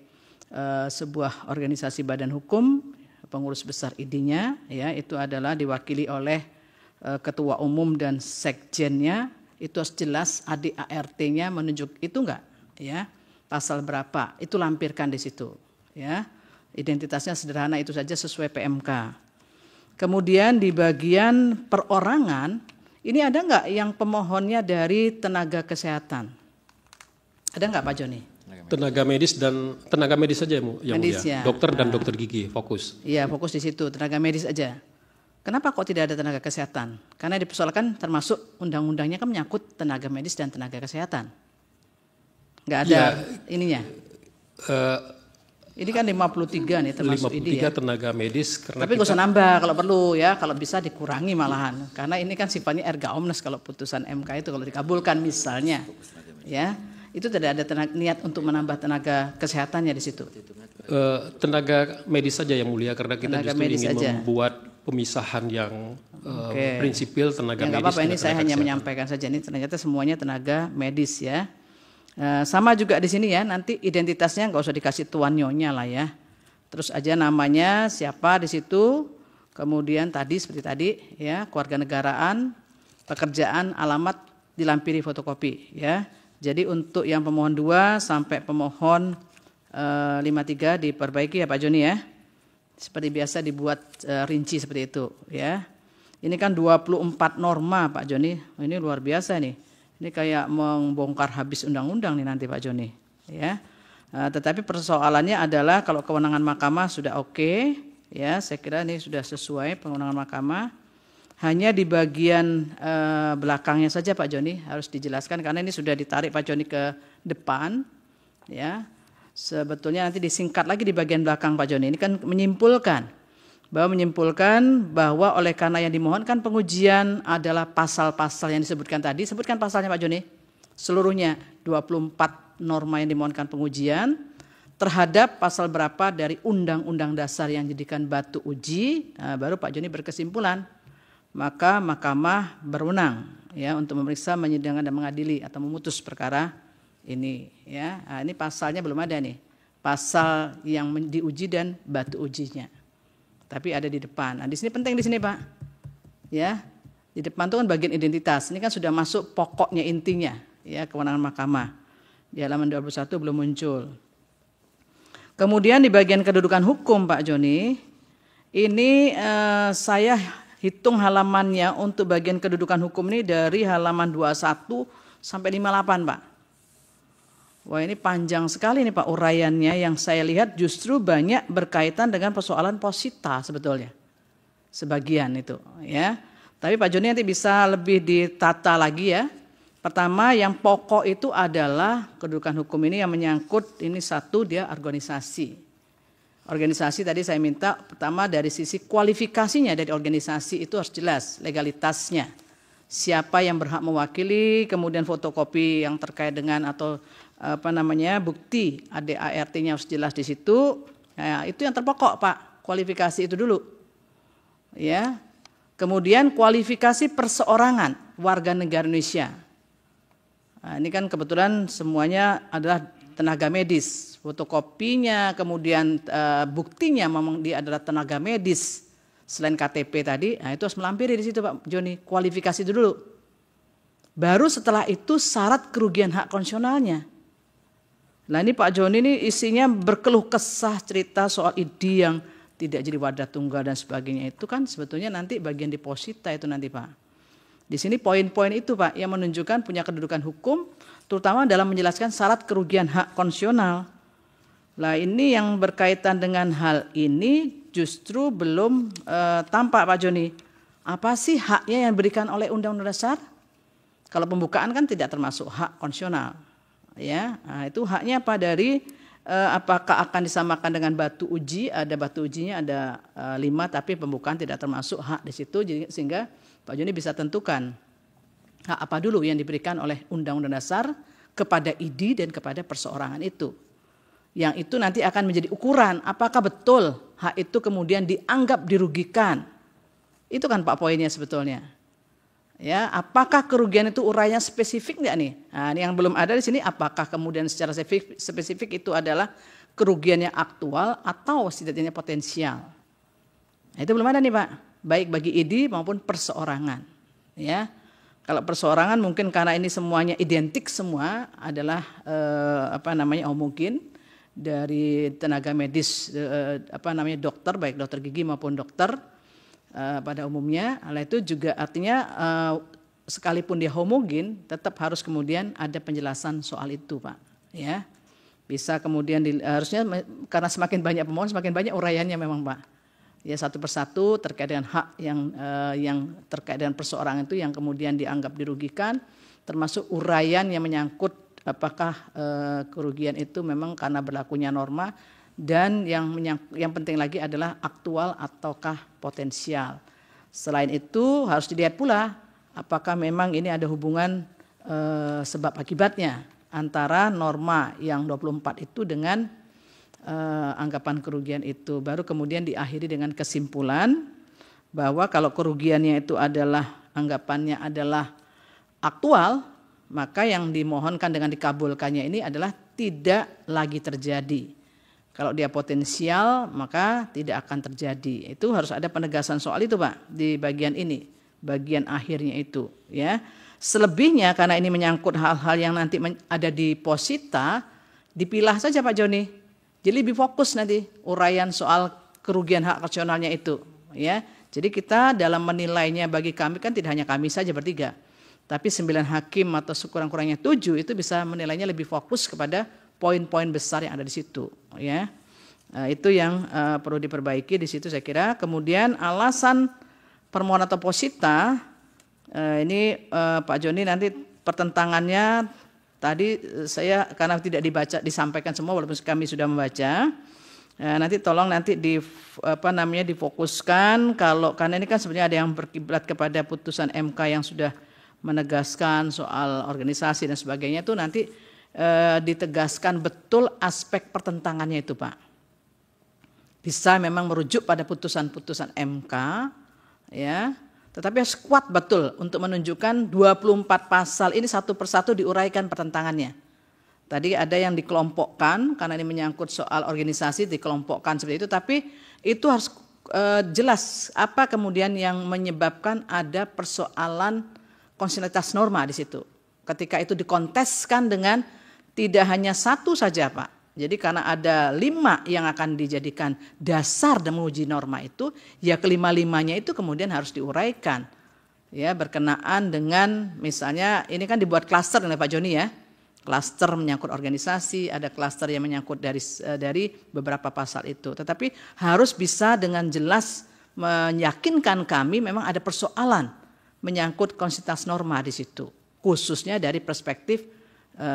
sebuah organisasi badan hukum, pengurus besar ID-nya, ya, itu adalah diwakili oleh ketua umum dan sekjennya. Itu harus jelas ADART-nya menunjuk itu enggak, ya, pasal berapa itu lampirkan di situ, ya. Identitasnya sederhana itu saja sesuai PMK. Kemudian di bagian perorangan ini ada enggak yang pemohonnya dari tenaga kesehatan? Ada enggak Pak Joni? Tenaga medis dan tenaga medis saja yang medis, mulia. Ya. Dokter dan dokter gigi fokus. Iya, fokus di situ, tenaga medis aja. Kenapa kok tidak ada tenaga kesehatan? Karena dipersoalkan termasuk undang-undangnya kan menyangkut tenaga medis dan tenaga kesehatan. Enggak ada ininya. Ini kan 53 nih termasuk 53 ini ya. tenaga medis. Tapi nggak usah nambah kalau perlu ya, kalau bisa dikurangi malahan. Karena ini kan sifatnya erga omnes kalau putusan MK itu kalau dikabulkan misalnya, ya itu tidak ada niat untuk menambah tenaga kesehatannya di situ. Tenaga medis saja yang mulia karena kita Tenaga justru ingin saja. membuat pemisahan yang prinsipil tenaga ya, medis. Nggak apa-apa, ini saya hanya menyampaikan saja ini ternyata semuanya tenaga medis ya. Sama juga di sini ya, nanti identitasnya nggak usah dikasih tuan nyonya lah ya. Terus aja namanya siapa di situ, kemudian tadi seperti tadi ya, kewarganegaraan, pekerjaan, alamat dilampiri fotokopi ya. Jadi untuk yang pemohon 2 sampai pemohon 53 diperbaiki ya Pak Joni ya. Seperti biasa dibuat rinci seperti itu ya. Ini kan 24 norma Pak Joni, ini luar biasa nih. Ini kayak membongkar habis undang-undang nih nanti Pak Joni, ya. Tetapi persoalannya adalah kalau kewenangan mahkamah sudah oke, Ya, saya kira ini sudah sesuai kewenangan mahkamah. Hanya di bagian belakangnya saja Pak Joni harus dijelaskan karena ini sudah ditarik Pak Joni ke depan. Ya, sebetulnya nanti disingkat lagi di bagian belakang Pak Joni. Ini kan menyimpulkan bahwa oleh karena yang dimohonkan pengujian adalah pasal-pasal yang disebutkan tadi. Sebutkan pasalnya Pak Joni. Seluruhnya 24 norma yang dimohonkan pengujian terhadap pasal berapa dari Undang-Undang Dasar yang dijadikan batu uji, baru Pak Joni berkesimpulan. Maka mahkamah berwenang ya untuk memeriksa, menyidangkan dan mengadili atau memutus perkara ini ya. Nah, ini pasalnya belum ada nih. Pasal yang diuji dan batu ujinya. Tapi ada di depan. Nah, di sini penting di sini Pak. Ya. Di depan itu kan bagian identitas. Ini kan sudah masuk pokoknya intinya ya kewenangan mahkamah. Di halaman 21 belum muncul. Kemudian di bagian kedudukan hukum Pak Joni, ini saya hitung halamannya untuk bagian kedudukan hukum ini dari halaman 21 sampai 58 Pak. Wah ini panjang sekali nih Pak uraiannya, yang saya lihat justru banyak berkaitan dengan persoalan posita sebetulnya. Sebagian itu ya. Tapi Pak Joni nanti bisa lebih ditata lagi ya. Pertama yang pokok itu adalah kedudukan hukum ini yang menyangkut ini satu dia organisasi. Organisasi tadi saya minta pertama dari sisi kualifikasinya dari organisasi itu harus jelas legalitasnya. Siapa yang berhak mewakili, kemudian fotokopi yang terkait dengan atau bukti ADART-nya harus jelas di situ. Nah, itu yang terpokok Pak, kualifikasi itu dulu. Ya. Kemudian kualifikasi perseorangan warga negara Indonesia. Nah, ini kan kebetulan semuanya adalah tenaga medis, fotokopinya, kemudian buktinya memang dia adalah tenaga medis selain KTP tadi, nah itu harus melampiri di situ Pak Joni, kualifikasi itu dulu. Baru setelah itu syarat kerugian hak konstitusionalnya. Nah ini Pak Joni ini isinya berkeluh kesah cerita soal ID yang tidak jadi wadah tunggal dan sebagainya, itu kan sebetulnya nanti bagian deposita itu nanti Pak. Di sini poin-poin itu Pak yang menunjukkan punya kedudukan hukum, terutama dalam menjelaskan syarat kerugian hak konstitusional. Nah ini yang berkaitan dengan hal ini justru belum tampak Pak Joni. Apa sih haknya yang diberikan oleh Undang-Undang Dasar? Kalau pembukaan kan tidak termasuk hak konstitusional. Ya, nah, itu haknya apa dari apakah akan disamakan dengan batu uji? Ada batu ujinya ada 5, tapi pembukaan tidak termasuk hak di situ, jadi sehingga Pak Joni bisa tentukan hak apa dulu yang diberikan oleh Undang-Undang Dasar kepada ID dan kepada perseorangan itu. Yang itu nanti akan menjadi ukuran apakah betul hak itu kemudian dianggap dirugikan. Itu kan Pak poinnya sebetulnya. Ya, apakah kerugian itu urainya spesifik enggak nih? Nah, ini yang belum ada di sini, apakah kemudian secara spesifik itu adalah kerugian yang aktual atau setidaknya potensial. Nah, itu belum ada nih Pak, baik bagi ID maupun perseorangan. Ya, kalau perseorangan mungkin karena ini semuanya identik semua adalah mungkin dari tenaga medis dokter, baik dokter gigi maupun dokter. Pada umumnya, hal itu juga artinya sekalipun dia homogen, tetap harus kemudian ada penjelasan soal itu, Pak. Ya, bisa kemudian harusnya karena semakin banyak pemohon, semakin banyak uraiannya memang, Pak. Ya satu persatu terkait dengan hak yang terkait dengan perseorangan itu yang kemudian dianggap dirugikan, termasuk uraian yang menyangkut apakah kerugian itu memang karena berlakunya norma. Dan yang penting lagi adalah aktual ataukah potensial. Selain itu harus dilihat pula apakah memang ini ada hubungan sebab akibatnya antara norma yang 24 itu dengan anggapan kerugian itu. Baru kemudian diakhiri dengan kesimpulan bahwa kalau kerugiannya itu adalah anggapannya adalah aktual, maka yang dimohonkan dengan dikabulkannya ini adalah tidak lagi terjadi. Kalau dia potensial maka tidak akan terjadi. Itu harus ada penegasan soal itu Pak di bagian ini, bagian akhirnya itu ya. Selebihnya karena ini menyangkut hal-hal yang nanti ada di posita, dipilah saja Pak Joni. Jadi lebih fokus nanti uraian soal kerugian hak konstitusionalnya itu ya. Jadi kita dalam menilainya bagi kami kan tidak hanya kami saja bertiga. Tapi 9 hakim atau sekurang-kurangnya 7 itu bisa menilainya lebih fokus kepada poin-poin besar yang ada di situ ya. Itu yang perlu diperbaiki di situ saya kira. Kemudian alasan permohonan atau posita ini Pak Joni nanti pertentangannya tadi saya karena tidak disampaikan semua walaupun kami sudah membaca. Nanti tolong nanti difokuskan karena ini kan sebenarnya ada yang berkiblat kepada putusan MK yang sudah menegaskan soal organisasi dan sebagainya, itu nanti ditegaskan betul aspek pertentangannya itu Pak. Bisa memang merujuk pada putusan-putusan MK ya, tetapi harus kuat betul untuk menunjukkan 24 pasal ini satu persatu diuraikan pertentangannya. Tadi ada yang dikelompokkan karena ini menyangkut soal organisasi dikelompokkan seperti itu, tapi itu harus jelas apa kemudian yang menyebabkan ada persoalan konstitusionalitas norma di situ. Ketika itu dikonteskan dengan tidak hanya satu saja Pak. Jadi karena ada 5 yang akan dijadikan dasar dan menguji norma itu, ya kelima-limanya itu kemudian harus diuraikan. Ya berkenaan dengan misalnya ini kan dibuat klaster oleh Pak Joni ya. Klaster menyangkut organisasi, ada klaster yang menyangkut dari beberapa pasal itu. Tetapi harus bisa dengan jelas meyakinkan kami memang ada persoalan menyangkut konstitusionalitas norma di situ. Khususnya dari perspektif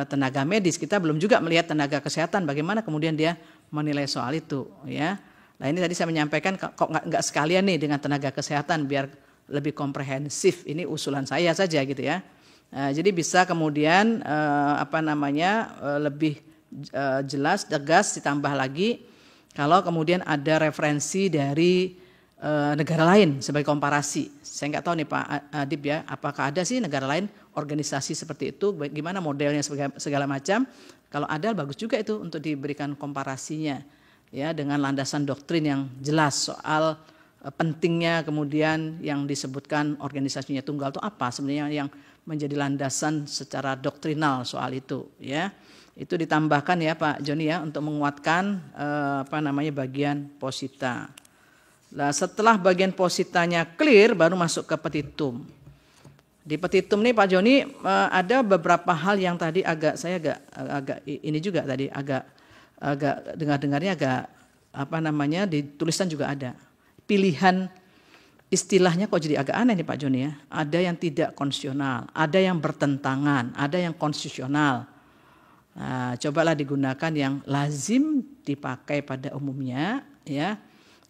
tenaga medis. Kita belum juga melihat tenaga kesehatan bagaimana kemudian dia menilai soal itu. Ya. Nah ini tadi saya menyampaikan kok nggak sekalian nih dengan tenaga kesehatan biar lebih komprehensif. Ini usulan saya saja gitu ya. Jadi bisa kemudian lebih jelas, tegas, ditambah lagi kalau kemudian ada referensi dari negara lain sebagai komparasi. Saya nggak tahu nih Pak Adib ya, apakah ada sih negara lain organisasi seperti itu, gimana modelnya segala macam. Kalau ada bagus juga itu untuk diberikan komparasinya ya dengan landasan doktrin yang jelas soal pentingnya kemudian yang disebutkan organisasinya tunggal itu apa sebenarnya yang menjadi landasan secara doktrinal soal itu ya. Itu ditambahkan ya Pak Joni ya untuk menguatkan bagian posita. Nah, setelah bagian positanya clear baru masuk ke petitum. Di petitum nih Pak Joni ada beberapa hal yang tadi saya agak ini juga tadi agak dengarnya agak dituliskan juga ada. Pilihan istilahnya kok jadi agak aneh nih Pak Joni ya. Ada yang tidak konstitusional, ada yang bertentangan, ada yang konstitusional. Nah, cobalah digunakan yang lazim dipakai pada umumnya ya.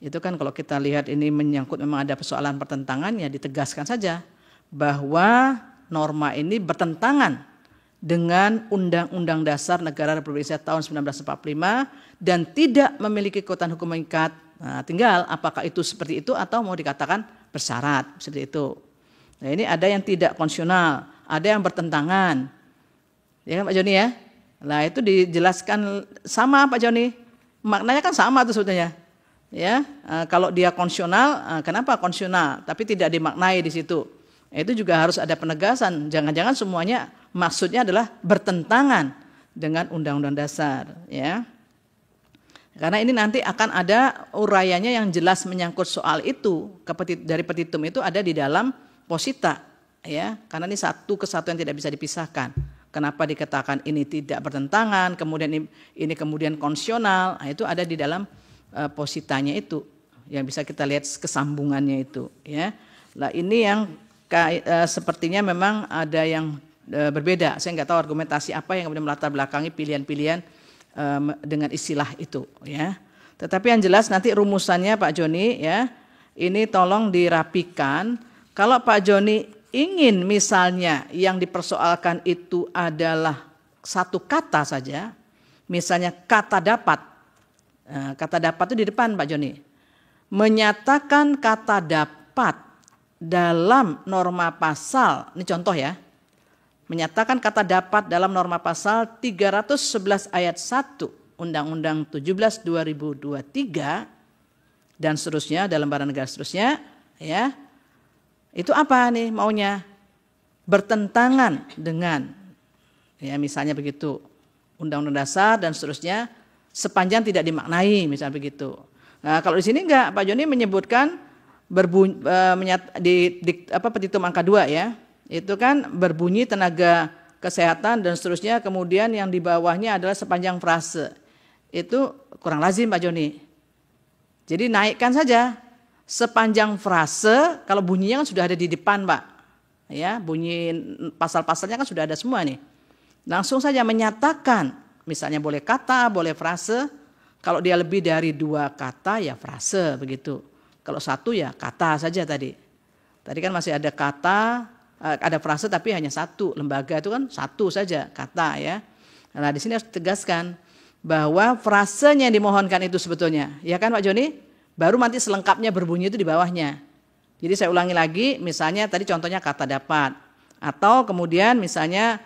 Itu kan kalau kita lihat ini menyangkut memang ada persoalan pertentangan ya ditegaskan saja bahwa norma ini bertentangan dengan Undang-Undang Dasar Negara Republik Indonesia tahun 1945 dan tidak memiliki kekuatan hukum mengikat. Nah, tinggal apakah itu seperti itu atau mau dikatakan bersyarat seperti itu. Nah, ini ada yang tidak konstitusional, ada yang bertentangan. Ya kan Pak Joni ya? Nah, itu dijelaskan sama Pak Joni. Maknanya kan sama tuh sebetulnya. Ya, kalau dia konstitusional, kenapa konstitusional tapi tidak dimaknai di situ? Itu juga harus ada penegasan. Jangan-jangan semuanya maksudnya adalah bertentangan dengan Undang-Undang Dasar, ya. Karena ini nanti akan ada uraiannya yang jelas menyangkut soal itu. Dari petitum itu ada di dalam posita, ya. Karena ini satu kesatuan tidak bisa dipisahkan. Kenapa dikatakan ini tidak bertentangan, kemudian ini kemudian konstitusional, nah, itu ada di dalam positanya itu, yang bisa kita lihat kesambungannya itu, ya. Nah ini yang sepertinya memang ada yang berbeda. Saya nggak tahu argumentasi apa yang kemudian melatar belakangi pilihan-pilihan dengan istilah itu, ya. Tetapi yang jelas nanti rumusannya Pak Joni, ya, ini tolong dirapikan. Kalau Pak Joni ingin misalnya yang dipersoalkan itu adalah satu kata saja, misalnya kata dapat. Nah, kata dapat itu di depan Pak Joni. Menyatakan kata dapat dalam norma pasal, ini contoh ya. Menyatakan kata dapat dalam norma pasal 311 ayat 1 Undang-Undang 17 2023 dan seterusnya dalam lembaran negara seterusnya, ya. Itu apa nih maunya? Bertentangan dengan, ya misalnya begitu, Undang-Undang Dasar dan seterusnya sepanjang tidak dimaknai, misalnya begitu. Nah kalau di sini enggak, Pak Joni menyebutkan petitum angka 2 ya, itu kan berbunyi tenaga kesehatan dan seterusnya, kemudian yang di bawahnya adalah sepanjang frase. Itu kurang lazim Pak Joni. Jadi naikkan saja sepanjang frase, kalau bunyinya kan sudah ada di depan Pak. Ya, bunyi pasal-pasalnya kan sudah ada semua nih. Langsung saja menyatakan, misalnya boleh kata, boleh frase. Kalau dia lebih dari 2 kata ya frase begitu. Kalau 1 ya kata saja tadi. Tadi kan masih ada kata, ada frase tapi hanya 1. Lembaga itu kan 1 saja kata ya. Nah di sini harus ditegaskan bahwa frasenya yang dimohonkan itu sebetulnya, ya kan Pak Joni? Baru nanti selengkapnya berbunyi itu di bawahnya. Jadi saya ulangi lagi, misalnya tadi contohnya kata dapat. Atau kemudian misalnya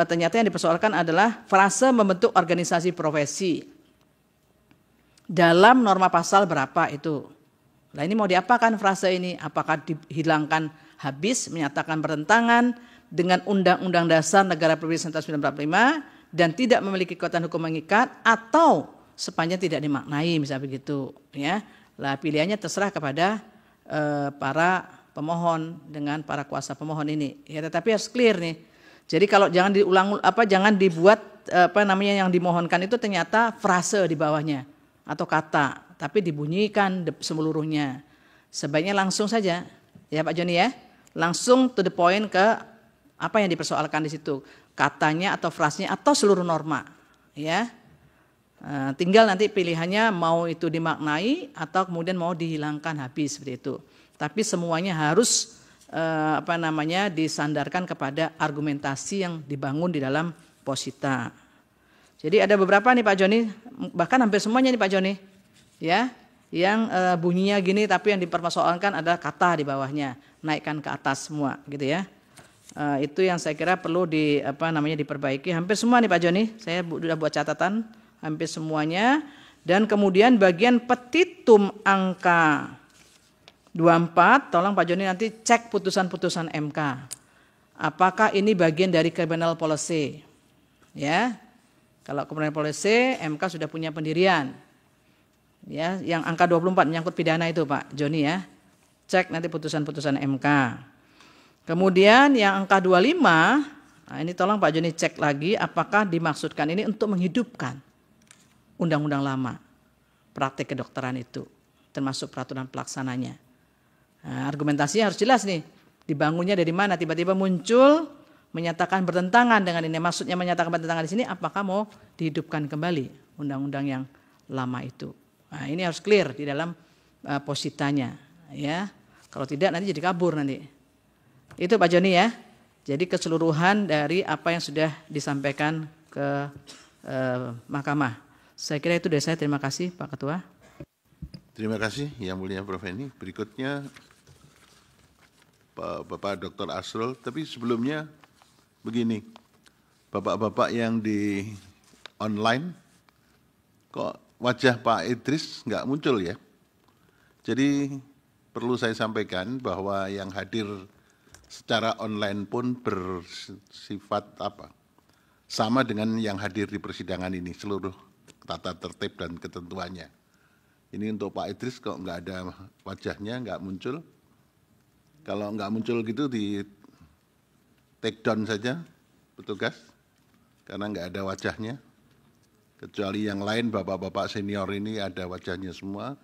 ternyata yang dipersoalkan adalah frase membentuk organisasi profesi. Dalam norma pasal berapa itu? Nah ini mau diapakan frase ini? Apakah dihilangkan habis menyatakan bertentangan dengan Undang-Undang Dasar Negara Republik Indonesia 1945 dan tidak memiliki kekuatan hukum mengikat, atau sepanjang tidak dimaknai misalnya begitu ya. Lah pilihannya terserah kepada para pemohon dengan para kuasa pemohon ini ya, tetapi harus clear nih. Jadi kalau jangan jangan dibuat yang dimohonkan itu ternyata frase di bawahnya atau kata, tapi dibunyikan seluruhnya. Sebaiknya langsung saja ya Pak Joni ya, langsung to the point ke apa yang dipersoalkan di situ, katanya atau frasenya atau seluruh norma ya. Tinggal nanti pilihannya mau itu dimaknai atau kemudian mau dihilangkan habis seperti itu. Tapi semuanya harus disandarkan kepada argumentasi yang dibangun di dalam posita. Jadi ada beberapa nih Pak Joni, bahkan hampir semuanya nih Pak Joni, ya, yang bunyinya gini tapi yang dipersoalkan ada kata di bawahnya, naikkan ke atas semua, gitu ya. Itu yang saya kira perlu diperbaiki. Hampir semua nih Pak Joni, saya sudah buat catatan. Hampir semuanya. Dan kemudian bagian petitum angka 24, tolong Pak Joni nanti cek putusan-putusan MK. Apakah ini bagian dari criminal policy? Ya. Kalau criminal policy, MK sudah punya pendirian. Ya, yang angka 24 menyangkut pidana itu Pak Joni ya. Cek nanti putusan-putusan MK. Kemudian yang angka 25, nah ini tolong Pak Joni cek lagi apakah dimaksudkan ini untuk menghidupkan undang-undang lama, praktek kedokteran itu, termasuk peraturan pelaksananya. Nah, argumentasinya harus jelas nih, dibangunnya dari mana, tiba-tiba muncul menyatakan bertentangan dengan ini. Maksudnya menyatakan bertentangan di sini, apakah mau dihidupkan kembali undang-undang yang lama itu. Nah, ini harus clear di dalam positanya. Ya, kalau tidak nanti jadi kabur nanti. Itu Pak Joni ya. Jadi keseluruhan dari apa yang sudah disampaikan ke Mahkamah. Saya kira itu dari saya. Terima kasih Pak Ketua. Terima kasih Yang Mulia Prof. Eni. Berikutnya Bapak Dr. Asrul. Tapi sebelumnya begini, Bapak-bapak yang di online, kok wajah Pak Idris nggak muncul ya? Jadi perlu saya sampaikan bahwa yang hadir secara online pun bersifat sama dengan yang hadir di persidangan ini, seluruh tata tertib dan ketentuannya. Ini untuk Pak Idris kok nggak ada wajahnya, nggak muncul. Kalau nggak muncul gitu di take down saja petugas, karena nggak ada wajahnya. Kecuali yang lain bapak-bapak senior ini ada wajahnya semua,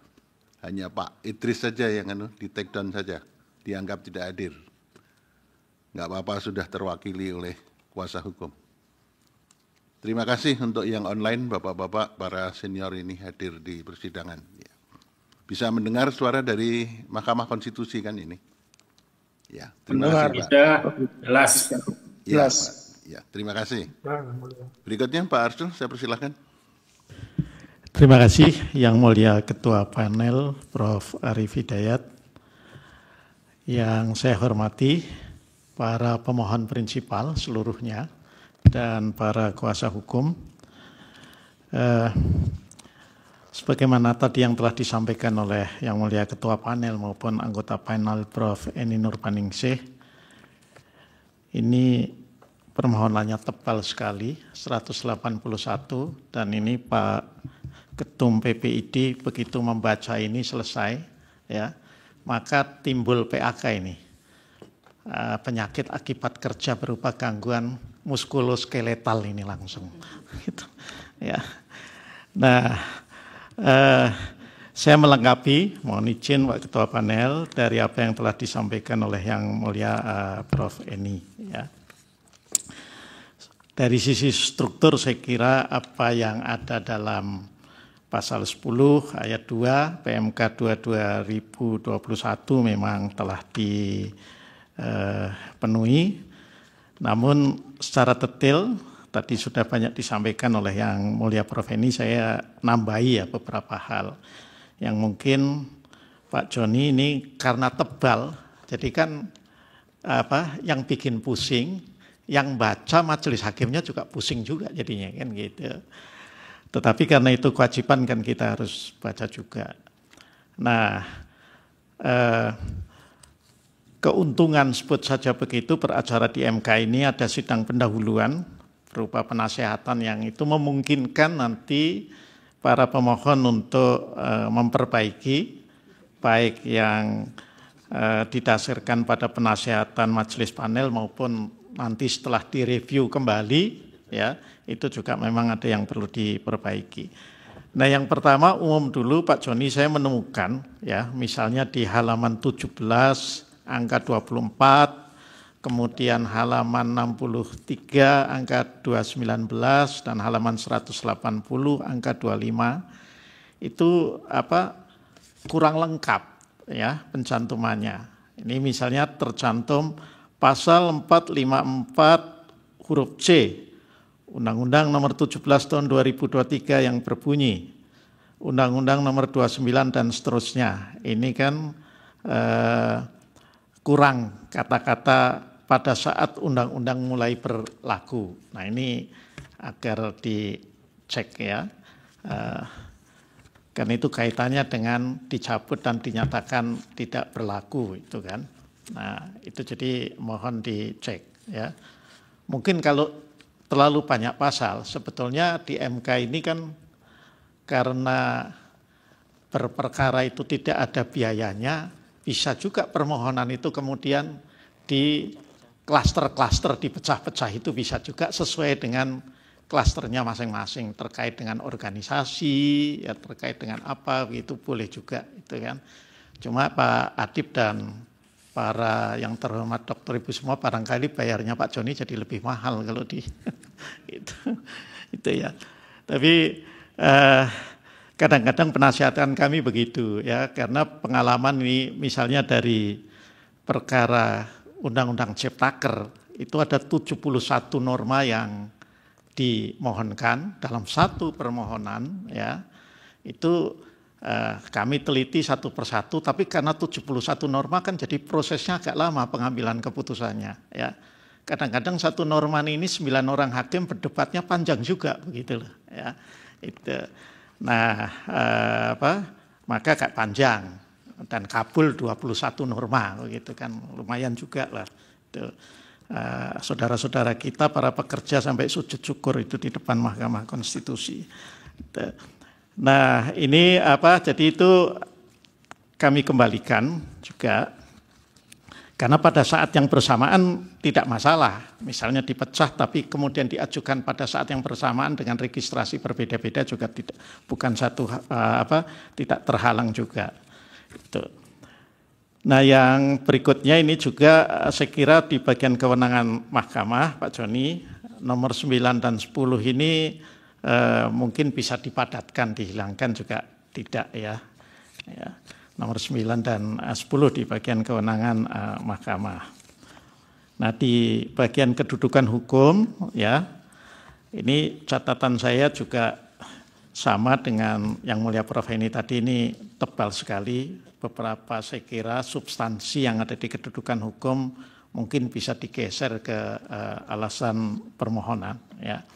hanya Pak Idris saja yang di take down saja, dianggap tidak hadir. Nggak apa-apa, sudah terwakili oleh kuasa hukum. Terima kasih untuk yang online, bapak-bapak, para senior ini hadir di persidangan. Bisa mendengar suara dari Mahkamah Konstitusi kan ini? Ya, terima kasih Pak. Jelas. Ya, Pak. Ya, terima kasih. Berikutnya Pak Arsul, saya persilahkan. Terima kasih Yang Mulia Ketua Panel, Prof. Arief Hidayat. Yang saya hormati para pemohon prinsipal seluruhnya, dan para kuasa hukum. Sebagaimana tadi yang telah disampaikan oleh Yang Mulia Ketua Panel maupun anggota panel Prof. Eni Nurbaningsih, ini permohonannya tebal sekali, 181, dan ini Pak Ketum PPID begitu membaca ini selesai, ya, maka timbul PAK ini, penyakit akibat kerja berupa gangguan muskuloskeletal ini langsung, gitu, ya. Nah, Saya melengkapi, mohon izin Pak Ketua Panel, dari apa yang telah disampaikan oleh Yang Mulia Prof. Eni. Ya. Dari sisi struktur saya kira apa yang ada dalam pasal 10 ayat 2 PMK 2021 memang telah dipenuhi. Namun secara detail tadi sudah banyak disampaikan oleh Yang Mulia Prof. Eni, saya nambahi ya beberapa hal yang mungkin Pak Joni ini karena tebal, jadi kan yang bikin pusing, yang baca majelis hakimnya juga pusing juga jadinya kan gitu. Tetapi karena itu kewajiban kan kita harus baca juga. Nah, keuntungan sebut saja begitu beracara di MK ini ada sidang pendahuluan berupa penasehatan yang itu memungkinkan nanti para pemohon untuk memperbaiki baik yang didasarkan pada penasehatan majelis panel maupun nanti setelah direview kembali ya itu juga memang ada yang perlu diperbaiki. Nah yang pertama umum dulu Pak Joni, saya menemukan ya misalnya di halaman 17 angka 24, kemudian halaman 63 angka 219 dan halaman 180 angka 25 itu kurang lengkap ya pencantumannya. Ini misalnya tercantum pasal 454 huruf C Undang-Undang nomor 17 tahun 2023 yang berbunyi Undang-Undang nomor 29 dan seterusnya. Ini kan kurang kata-kata pada saat undang-undang mulai berlaku. Nah ini agar dicek ya. Karena itu kaitannya dengan dicabut dan dinyatakan tidak berlaku itu kan. Nah itu jadi mohon dicek ya. Mungkin kalau terlalu banyak pasal, sebetulnya di MK ini kan karena berperkara itu tidak ada biayanya, bisa juga permohonan itu kemudian di klaster-klaster dipecah-pecah itu bisa juga sesuai dengan klasternya masing-masing terkait dengan organisasi ya terkait dengan apa itu boleh juga itu kan. Cuma Pak Adib dan para yang terhormat Dokter Ibu semua barangkali bayarnya Pak Joni jadi lebih mahal kalau di itu ya. Tapi kadang-kadang penasihatan kami begitu ya karena pengalaman ini misalnya dari perkara Undang-Undang Ciptaker itu ada 71 norma yang dimohonkan dalam satu permohonan ya itu kami teliti satu persatu tapi karena 71 norma kan jadi prosesnya agak lama pengambilan keputusannya ya kadang-kadang satu norma ini 9 orang hakim berdebatnya panjang juga begitu loh ya itu nah maka agak panjang dan kabul 21 norma begitu kan lumayan juga lah itu saudara-saudara kita para pekerja sampai sujud syukur itu di depan Mahkamah Konstitusi. Nah ini jadi itu kami kembalikan juga karena pada saat yang bersamaan tidak masalah misalnya dipecah tapi kemudian diajukan pada saat yang bersamaan dengan registrasi berbeda-beda juga bukan satu tidak terhalang juga. Itu. Nah yang berikutnya ini juga saya kira di bagian kewenangan mahkamah Pak Joni nomor 9 dan 10 ini mungkin bisa dipadatkan dihilangkan juga tidak ya. Nomor 9 dan 10 di bagian kewenangan mahkamah. Nah di bagian kedudukan hukum ya ini catatan saya juga sama dengan yang Mulia Prof. Eni tadi ini tebal sekali, beberapa saya kira substansi yang ada di kedudukan hukum mungkin bisa digeser ke alasan permohonan. Ya.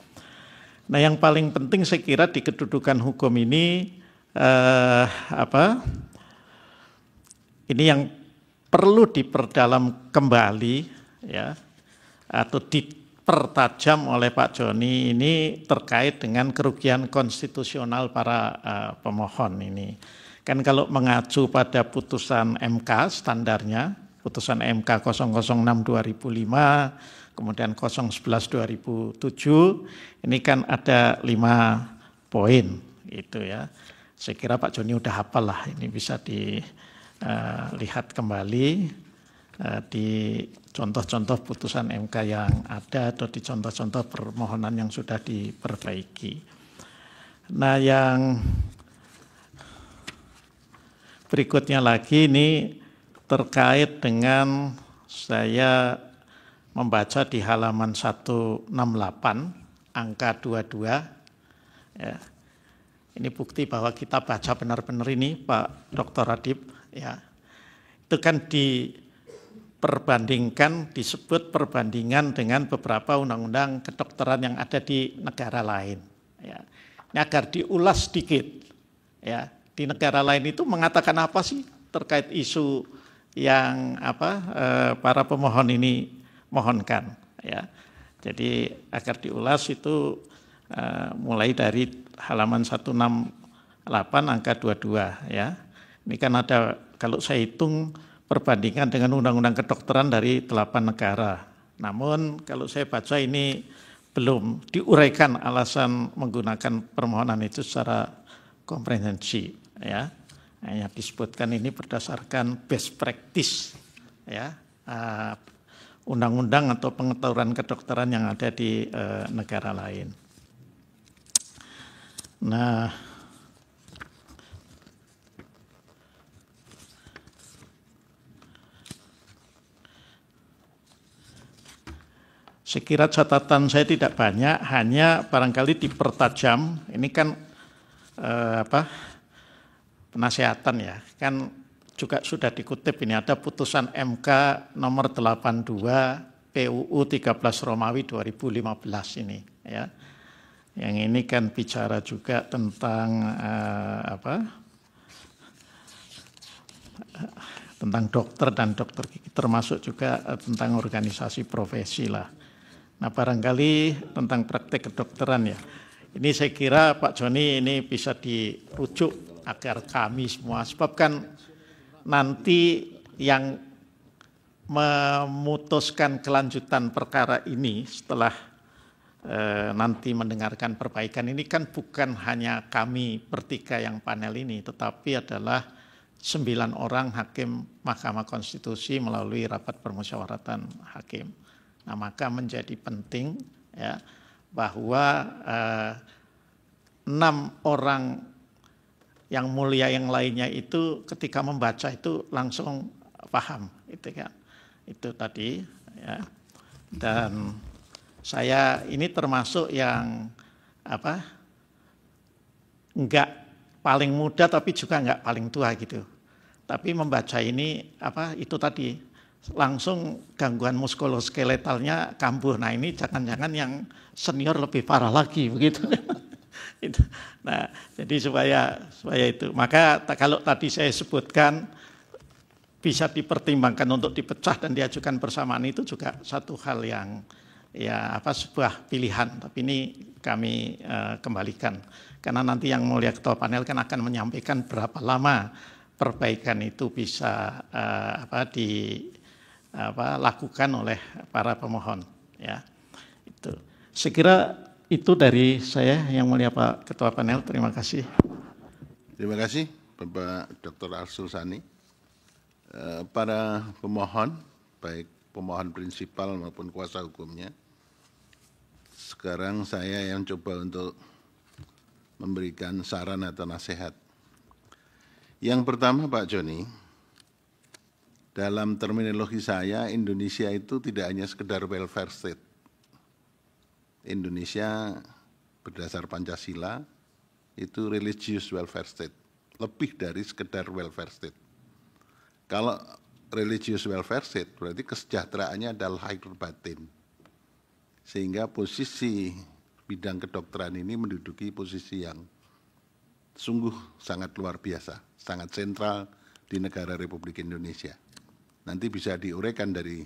Nah yang paling penting saya kira di kedudukan hukum ini ini yang perlu diperdalam kembali ya atau dipertajam oleh Pak Joni ini terkait dengan kerugian konstitusional para pemohon ini. Kan kalau mengacu pada putusan MK standarnya, putusan MK 006/2005, kemudian 011/2007, ini kan ada 5 poin gitu ya. Saya kira Pak Joni udah hafal lah, ini bisa dilihat kembali di contoh-contoh putusan MK yang ada atau di contoh-contoh permohonan yang sudah diperbaiki. Nah, yang berikutnya lagi ini terkait dengan saya membaca di halaman 168 angka 22 ya. Ini bukti bahwa kita baca benar-benar ini Pak Dr. Adib ya. Itu kan diperbandingkan, disebut perbandingan dengan beberapa undang-undang kedokteran yang ada di negara lain ya. Ini agar diulas sedikit ya. Di negara lain itu mengatakan apa sih terkait isu yang para pemohon ini mohonkan ya. Jadi agar diulas itu mulai dari halaman 168 angka 22 ya. Ini kan ada, kalau saya hitung perbandingan dengan undang-undang kedokteran dari 8 negara. Namun kalau saya baca ini belum diuraikan alasan menggunakan permohonan itu secara komprehensif ya. Hanya disebutkan ini berdasarkan best practice ya. Undang-undang atau pengetahuan kedokteran yang ada di negara lain. Nah, saya kira catatan saya tidak banyak, hanya barangkali dipertajam. Ini kan penasihatan ya, kan juga sudah dikutip ini ada putusan MK nomor 82 PUU 13 Romawi 2015 ini ya. Yang ini kan bicara juga tentang tentang dokter dan dokter gigi, termasuk juga tentang organisasi profesi lah. Nah, barangkali tentang praktek kedokteran ya. Ini saya kira Pak Joni ini bisa dirujuk agar kami semua, sebab kan nanti yang memutuskan kelanjutan perkara ini setelah nanti mendengarkan perbaikan ini kan bukan hanya kami bertiga yang panel ini, tetapi adalah 9 orang hakim Mahkamah Konstitusi melalui rapat permusyawaratan hakim. Nah, maka menjadi penting ya bahwa 6 orang yang mulia yang lainnya itu ketika membaca itu langsung paham, itu kan, itu tadi ya. Dan saya ini termasuk yang enggak paling muda tapi juga enggak paling tua gitu. Tapi membaca ini itu tadi langsung gangguan muskuloskeletalnya kambuh. Nah, ini jangan-jangan yang senior lebih parah lagi begitu. Nah, jadi supaya itu. Maka kalau tadi saya sebutkan bisa dipertimbangkan untuk dipecah dan diajukan bersamaan, itu juga satu hal yang sebuah pilihan, tapi ini kami kembalikan karena nanti yang mulia ketua panel kan akan menyampaikan berapa lama perbaikan itu bisa dilakukan oleh para pemohon ya. Itu saya kira itu dari saya yang mulia Pak Ketua Panel. Terima kasih. Terima kasih Bapak Dr. Arsul Sani. Para pemohon, baik pemohon prinsipal maupun kuasa hukumnya, sekarang saya yang coba untuk memberikan saran atau nasihat. Yang pertama Pak Joni, dalam terminologi saya Indonesia itu tidak hanya sekedar welfare state. Indonesia berdasar Pancasila itu religious welfare state, lebih dari sekedar welfare state. Kalau religious welfare state berarti kesejahteraannya adalah lahir batin. Sehingga posisi bidang kedokteran ini menduduki posisi yang sungguh sangat luar biasa, sangat sentral di negara Republik Indonesia. Nanti bisa diuraikan dari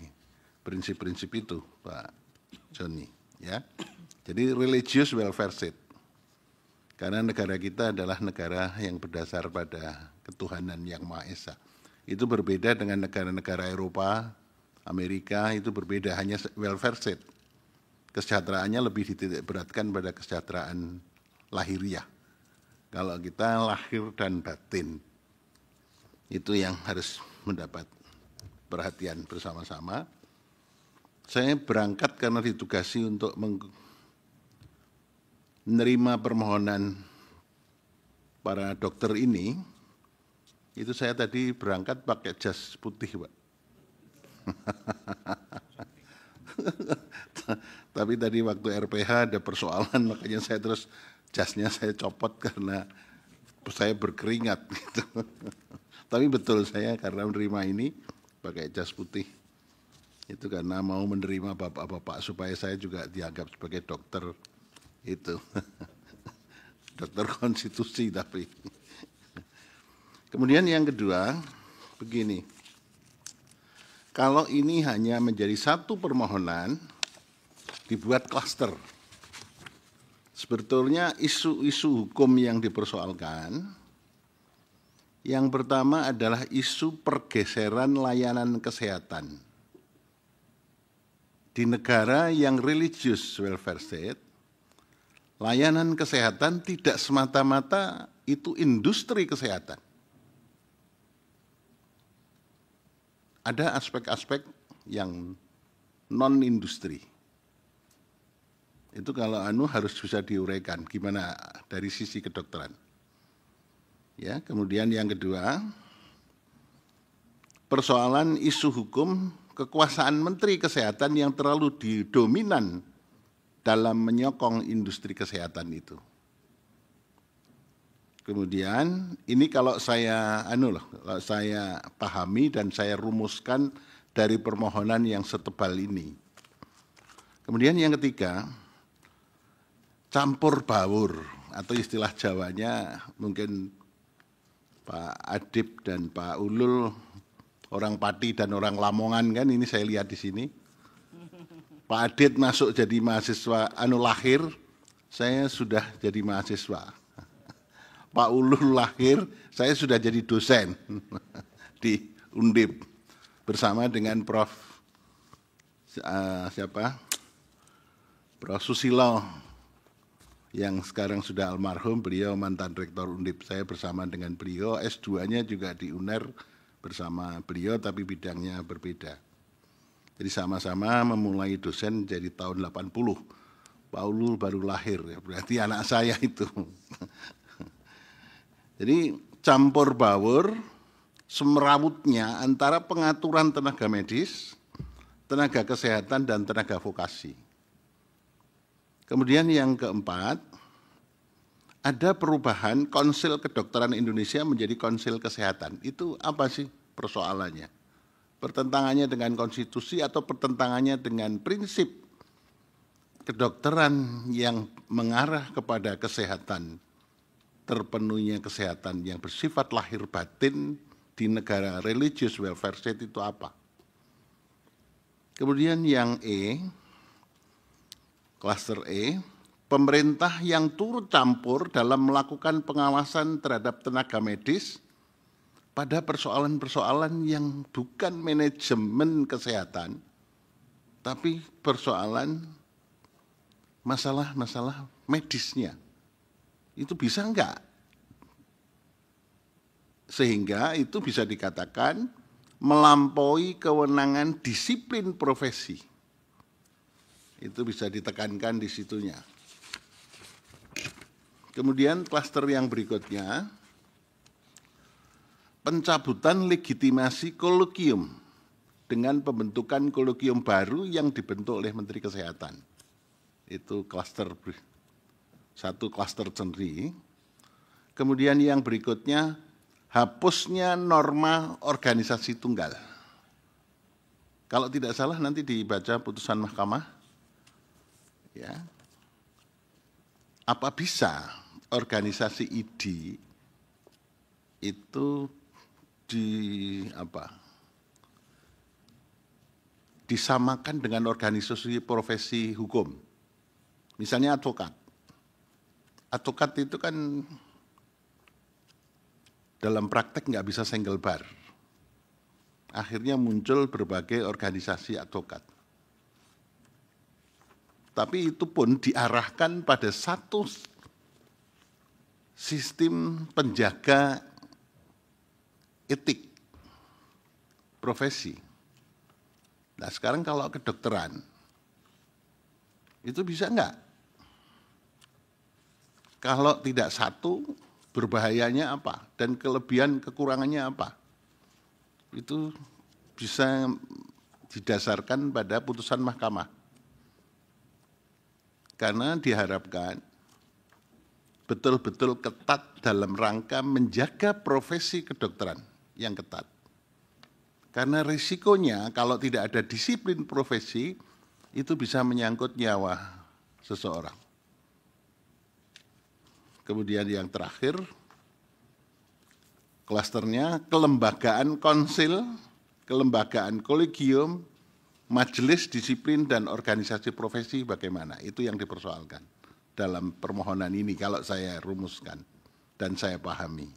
prinsip-prinsip itu, Pak Joni, ya. Jadi religious welfare state. Karena negara kita adalah negara yang berdasar pada ketuhanan yang Maha Esa. Itu berbeda dengan negara-negara Eropa, Amerika, itu berbeda, hanya welfare state. Kesejahteraannya lebih dititik beratkan pada kesejahteraan lahiriah. Kalau kita lahir dan batin, itu yang harus mendapat perhatian bersama-sama. Saya berangkat karena ditugasi untuk menerima permohonan para dokter ini. Itu saya tadi berangkat pakai jas putih, Pak. Tapi tadi waktu RPH ada persoalan, makanya saya terus jasnya saya copot karena saya berkeringat gitu. Tapi betul saya karena menerima ini pakai jas putih. Itu karena mau menerima bapak-bapak supaya saya juga dianggap sebagai dokter itu. Dokter konstitusi tapi. Kemudian yang kedua, begini. Kalau ini hanya menjadi satu permohonan, dibuat klaster. Sebetulnya isu-isu hukum yang dipersoalkan, yang pertama adalah isu pergeseran layanan kesehatan. Di negara yang religious welfare state, layanan kesehatan tidak semata-mata itu industri kesehatan. Ada aspek-aspek yang non-industri. Itu kalau harus bisa diuraikan gimana dari sisi kedokteran. Ya, kemudian yang kedua, persoalan isu hukum kekuasaan Menteri Kesehatan yang terlalu dominan dalam menyokong industri kesehatan itu. Kemudian ini kalau saya kalau saya pahami dan saya rumuskan dari permohonan yang setebal ini. Kemudian yang ketiga, campur baur atau istilah Jawanya mungkin Pak Adib dan Pak Ulul orang Pati dan orang Lamongan kan ini saya lihat di sini. Pak Adib masuk jadi mahasiswa lahir, saya sudah jadi mahasiswa. Pak Ulul lahir, saya sudah jadi dosen di Undip bersama dengan Prof. Prof. Susilo yang sekarang sudah almarhum, beliau mantan rektor Undip. Saya bersama dengan beliau, S2-nya juga di UNER bersama beliau tapi bidangnya berbeda. Jadi sama-sama memulai dosen jadi tahun 80. Pak Ulul baru lahir, ya, berarti anak saya itu. Jadi campur baur semerawutnya antara pengaturan tenaga medis, tenaga kesehatan, dan tenaga vokasi. Kemudian yang keempat, ada perubahan Konsil Kedokteran Indonesia menjadi Konsil Kesehatan. Itu apa sih persoalannya? Pertentangannya dengan konstitusi atau pertentangannya dengan prinsip kedokteran yang mengarah kepada kesehatan, terpenuhnya kesehatan yang bersifat lahir batin di negara religious welfare state itu apa? Kemudian yang Cluster E, pemerintah yang turut campur dalam melakukan pengawasan terhadap tenaga medis pada persoalan-persoalan yang bukan manajemen kesehatan, tapi persoalan masalah-masalah medisnya. Itu bisa enggak? Sehingga itu bisa dikatakan melampaui kewenangan disiplin profesi. Itu bisa ditekankan di situnya. Kemudian klaster yang berikutnya, pencabutan legitimasi kolegium dengan pembentukan kolegium baru yang dibentuk oleh Menteri Kesehatan. Itu satu klaster sendiri. Kemudian yang berikutnya, hapusnya norma organisasi tunggal. Kalau tidak salah nanti dibaca putusan mahkamah, ya. Apa bisa organisasi ID itu disamakan dengan organisasi profesi hukum? Misalnya advokat. Advokat itu kan dalam praktek nggak bisa single bar. Akhirnya muncul berbagai organisasi advokat. Tapi itu pun diarahkan pada satu sistem penjaga etik profesi. Nah sekarang kalau kedokteran, itu bisa enggak? Kalau tidak satu, berbahayanya apa? Dan kelebihan kekurangannya apa? Itu bisa didasarkan pada putusan mahkamah. Karena diharapkan betul-betul ketat dalam rangka menjaga profesi kedokteran yang ketat. Karena risikonya kalau tidak ada disiplin profesi, itu bisa menyangkut nyawa seseorang. Kemudian yang terakhir, klasternya kelembagaan konsil, kelembagaan kolegium, majelis disiplin dan organisasi profesi bagaimana? Itu yang dipersoalkan dalam permohonan ini kalau saya rumuskan dan saya pahami.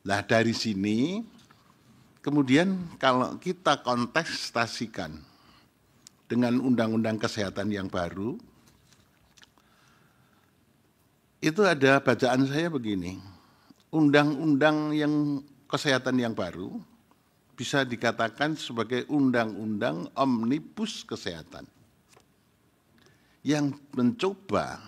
Nah dari sini kemudian kalau kita kontestasikan dengan undang-undang kesehatan yang baru, itu ada bacaan saya begini, undang-undang yang kesehatan yang baru bisa dikatakan sebagai undang-undang omnibus kesehatan yang mencoba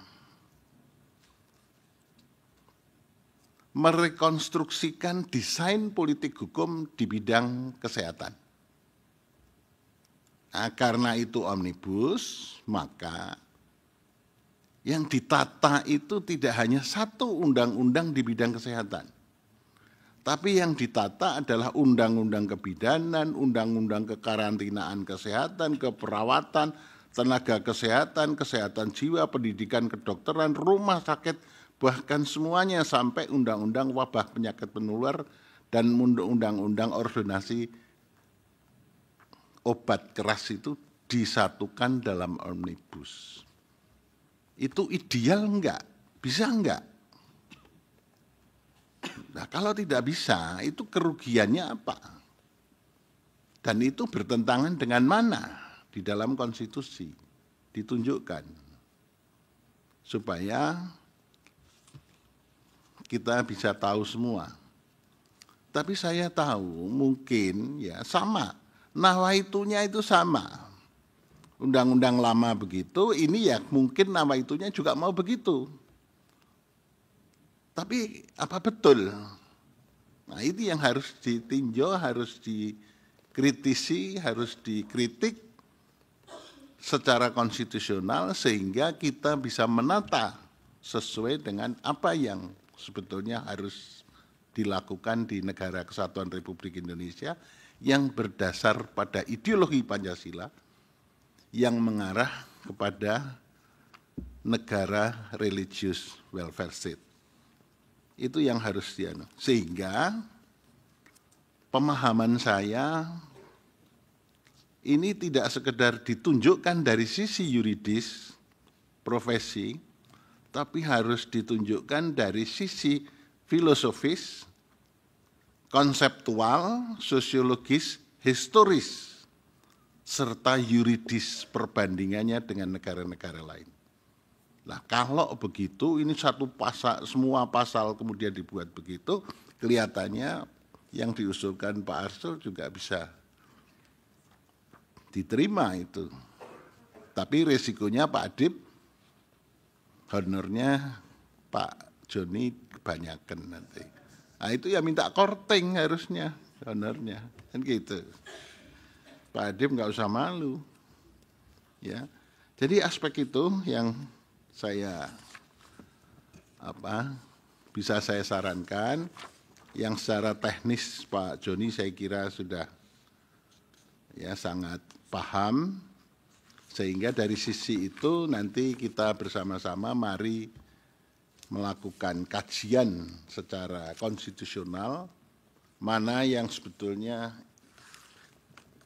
merekonstruksikan desain politik hukum di bidang kesehatan. Nah, karena itu omnibus, maka yang ditata itu tidak hanya satu undang-undang di bidang kesehatan, tapi yang ditata adalah undang-undang kebidanan, undang-undang kekarantinaan kesehatan, keperawatan, tenaga kesehatan, kesehatan jiwa, pendidikan kedokteran, rumah sakit, bahkan semuanya sampai undang-undang wabah penyakit menular dan undang-undang ordonasi obat keras itu disatukan dalam omnibus. Itu ideal enggak? Bisa enggak? Nah, kalau tidak bisa, itu kerugiannya apa? Dan itu bertentangan dengan mana? Di dalam konstitusi ditunjukkan supaya kita bisa tahu semua. Tapi saya tahu mungkin ya sama, nawaitunya itu sama. Undang-undang lama begitu, ini ya mungkin nawaitunya juga mau begitu. Tapi apa betul? Nah itu yang harus ditinjau, harus dikritisi, harus dikritik secara konstitusional sehingga kita bisa menata sesuai dengan apa yang sebetulnya harus dilakukan di negara kesatuan Republik Indonesia yang berdasar pada ideologi Pancasila yang mengarah kepada negara religious welfare state. Itu yang harus dianu. Sehingga pemahaman saya ini tidak sekedar ditunjukkan dari sisi yuridis profesi, tapi harus ditunjukkan dari sisi filosofis, konseptual, sosiologis, historis, serta yuridis perbandingannya dengan negara-negara lain. Nah, kalau begitu, ini satu pasal, semua pasal kemudian dibuat begitu, kelihatannya yang diusulkan Pak Arsul juga bisa diterima itu. Tapi resikonya Pak Adib, honornya Pak Joni kebanyakan nanti. Nah itu ya minta korting harusnya honornya, kan gitu. Pak Adib nggak usah malu, ya. Jadi aspek itu yang saya bisa saya sarankan, yang secara teknis Pak Joni saya kira sudah ya sangat paham, sehingga dari sisi itu nanti kita bersama-sama mari melakukan kajian secara konstitusional mana yang sebetulnya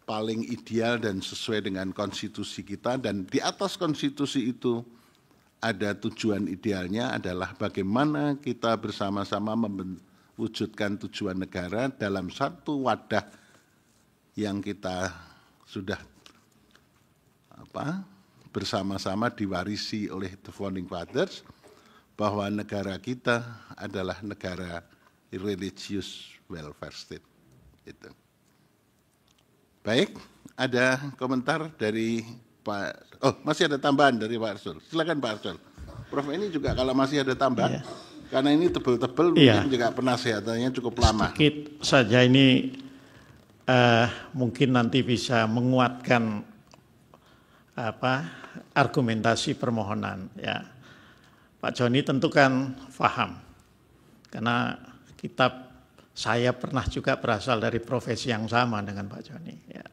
paling ideal dan sesuai dengan konstitusi kita, dan di atas konstitusi itu ada tujuan idealnya adalah bagaimana kita bersama-sama mewujudkan tujuan negara dalam satu wadah yang kita sudah bersama-sama diwarisi oleh the Founding Fathers, bahwa negara kita adalah negara religious welfare state. Itu. Baik, ada komentar dari Pak, oh masih ada tambahan dari Pak Arsul. Silakan Pak Arsul. Prof ini juga kalau masih ada tambahan, karena ini tebel-tebel mungkin juga penasehatannya cukup lama. Sedikit saja ini mungkin nanti bisa menguatkan argumentasi permohonan ya. Pak Joni tentu kan paham karena saya pernah juga berasal dari profesi yang sama dengan Pak Joni ya.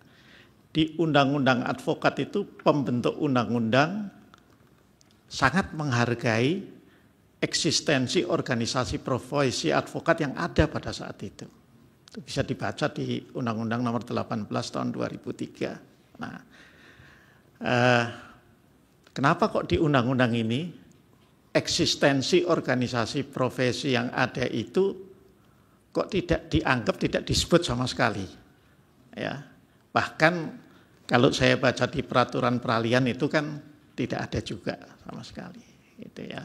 Di undang-undang advokat itu pembentuk undang-undang sangat menghargai eksistensi organisasi profesi advokat yang ada pada saat itu. Itu bisa dibaca di Undang-Undang Nomor 18 Tahun 2003. Nah, kenapa kok di undang-undang ini eksistensi organisasi profesi yang ada itu kok tidak dianggap, tidak disebut sama sekali? Ya, bahkan kalau saya baca di peraturan peralihan itu kan tidak ada juga sama sekali, gitu ya.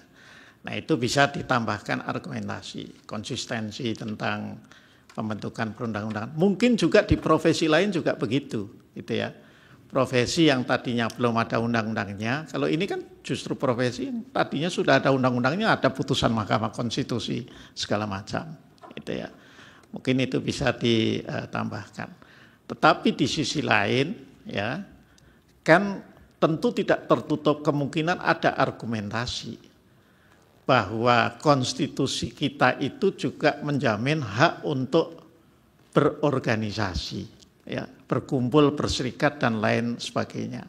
Nah itu bisa ditambahkan argumentasi, konsistensi tentang pembentukan perundang-undangan. Mungkin juga di profesi lain juga begitu, gitu ya. Profesi yang tadinya belum ada undang-undangnya, kalau ini kan justru profesi yang tadinya sudah ada undang-undangnya, ada putusan Mahkamah Konstitusi segala macam, gitu ya. Mungkin itu bisa ditambahkan. Tetapi di sisi lain, ya, kan tentu tidak tertutup kemungkinan ada argumentasi bahwa konstitusi kita itu juga menjamin hak untuk berorganisasi, ya, berkumpul, berserikat dan lain sebagainya.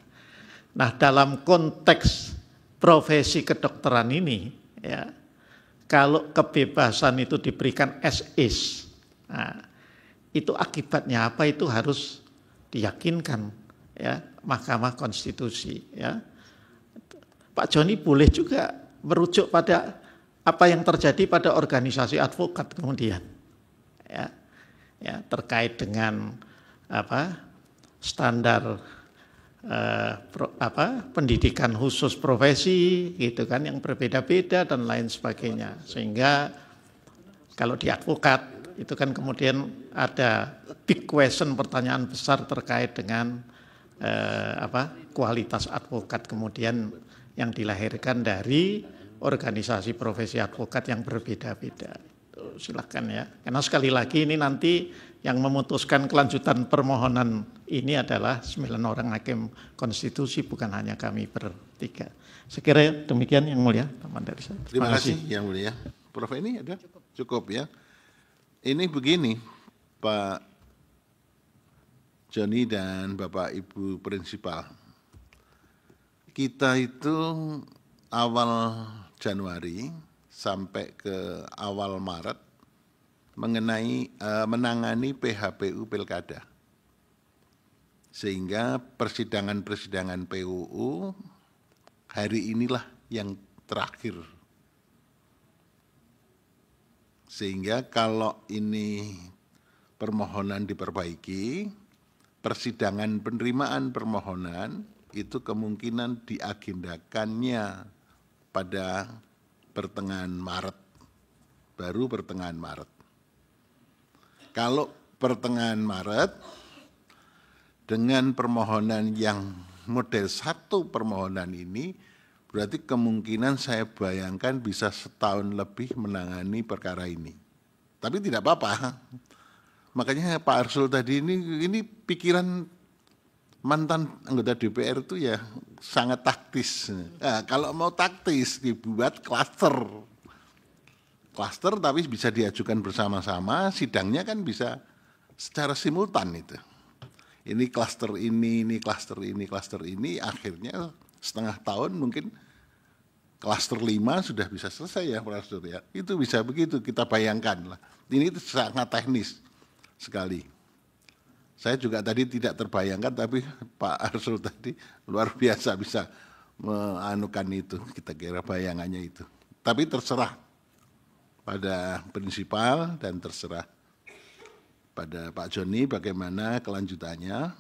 Nah, dalam konteks profesi kedokteran ini, ya, kalau kebebasan itu diberikan as is, nah, itu akibatnya apa itu harus diyakinkan, ya, Mahkamah Konstitusi, ya. Pak Joni boleh juga merujuk pada apa yang terjadi pada organisasi advokat kemudian, ya, ya terkait dengan standar pendidikan khusus profesi, gitu kan, yang berbeda-beda dan lain sebagainya. Sehingga kalau di advokat itu kan kemudian ada big question, pertanyaan besar terkait dengan kualitas advokat kemudian yang dilahirkan dari organisasi profesi advokat yang berbeda-beda. Silakan ya. Karena sekali lagi ini nanti yang memutuskan kelanjutan permohonan ini adalah 9 orang hakim konstitusi, bukan hanya kami bertiga. Sekira demikian yang mulia. Terima kasih yang mulia. Prof ini ada? Cukup ya. Ini begini Pak Joni dan Bapak Ibu Prinsipal. Kita itu awal Januari sampai ke awal Maret menangani PHPU Pilkada. Sehingga persidangan-persidangan PUU hari inilah yang terakhir. Sehingga kalau ini permohonan diperbaiki, persidangan penerimaan permohonan itu kemungkinan diagendakannya pada pertengahan Maret, baru pertengahan Maret. Kalau pertengahan Maret dengan permohonan yang model 1 permohonan ini, berarti kemungkinan saya bayangkan bisa setahun lebih menangani perkara ini. Tapi tidak apa-apa. Makanya Pak Arsul tadi ini pikiran mantan anggota DPR itu ya sangat taktis. Nah, kalau mau taktis dibuat klaster. Klaster tapi bisa diajukan bersama-sama, sidangnya kan bisa secara simultan itu. Ini klaster ini klaster ini, akhirnya setengah tahun mungkin klaster 5 sudah bisa selesai ya Pak Arsul ya. Itu bisa begitu kita bayangkan lah. Ini itu sangat teknis sekali. Saya juga tadi tidak terbayangkan, tapi Pak Arsul tadi luar biasa bisa menganukan itu, kita kira bayangannya itu. Tapi terserah pada prinsipal dan terserah pada Pak Joni bagaimana kelanjutannya.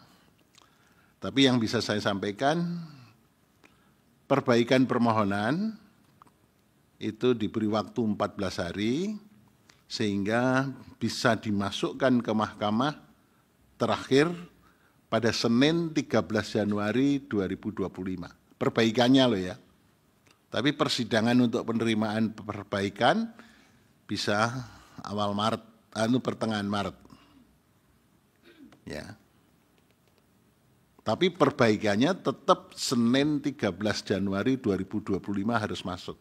Tapi yang bisa saya sampaikan, perbaikan permohonan itu diberi waktu 14 hari sehingga bisa dimasukkan ke mahkamah terakhir pada Senin 13 Januari 2025. Perbaikannya loh ya. Tapi persidangan untuk penerimaan perbaikan bisa awal Maret, pertengahan Maret. Ya. Tapi perbaikannya tetap Senin 13 Januari 2025 harus masuk.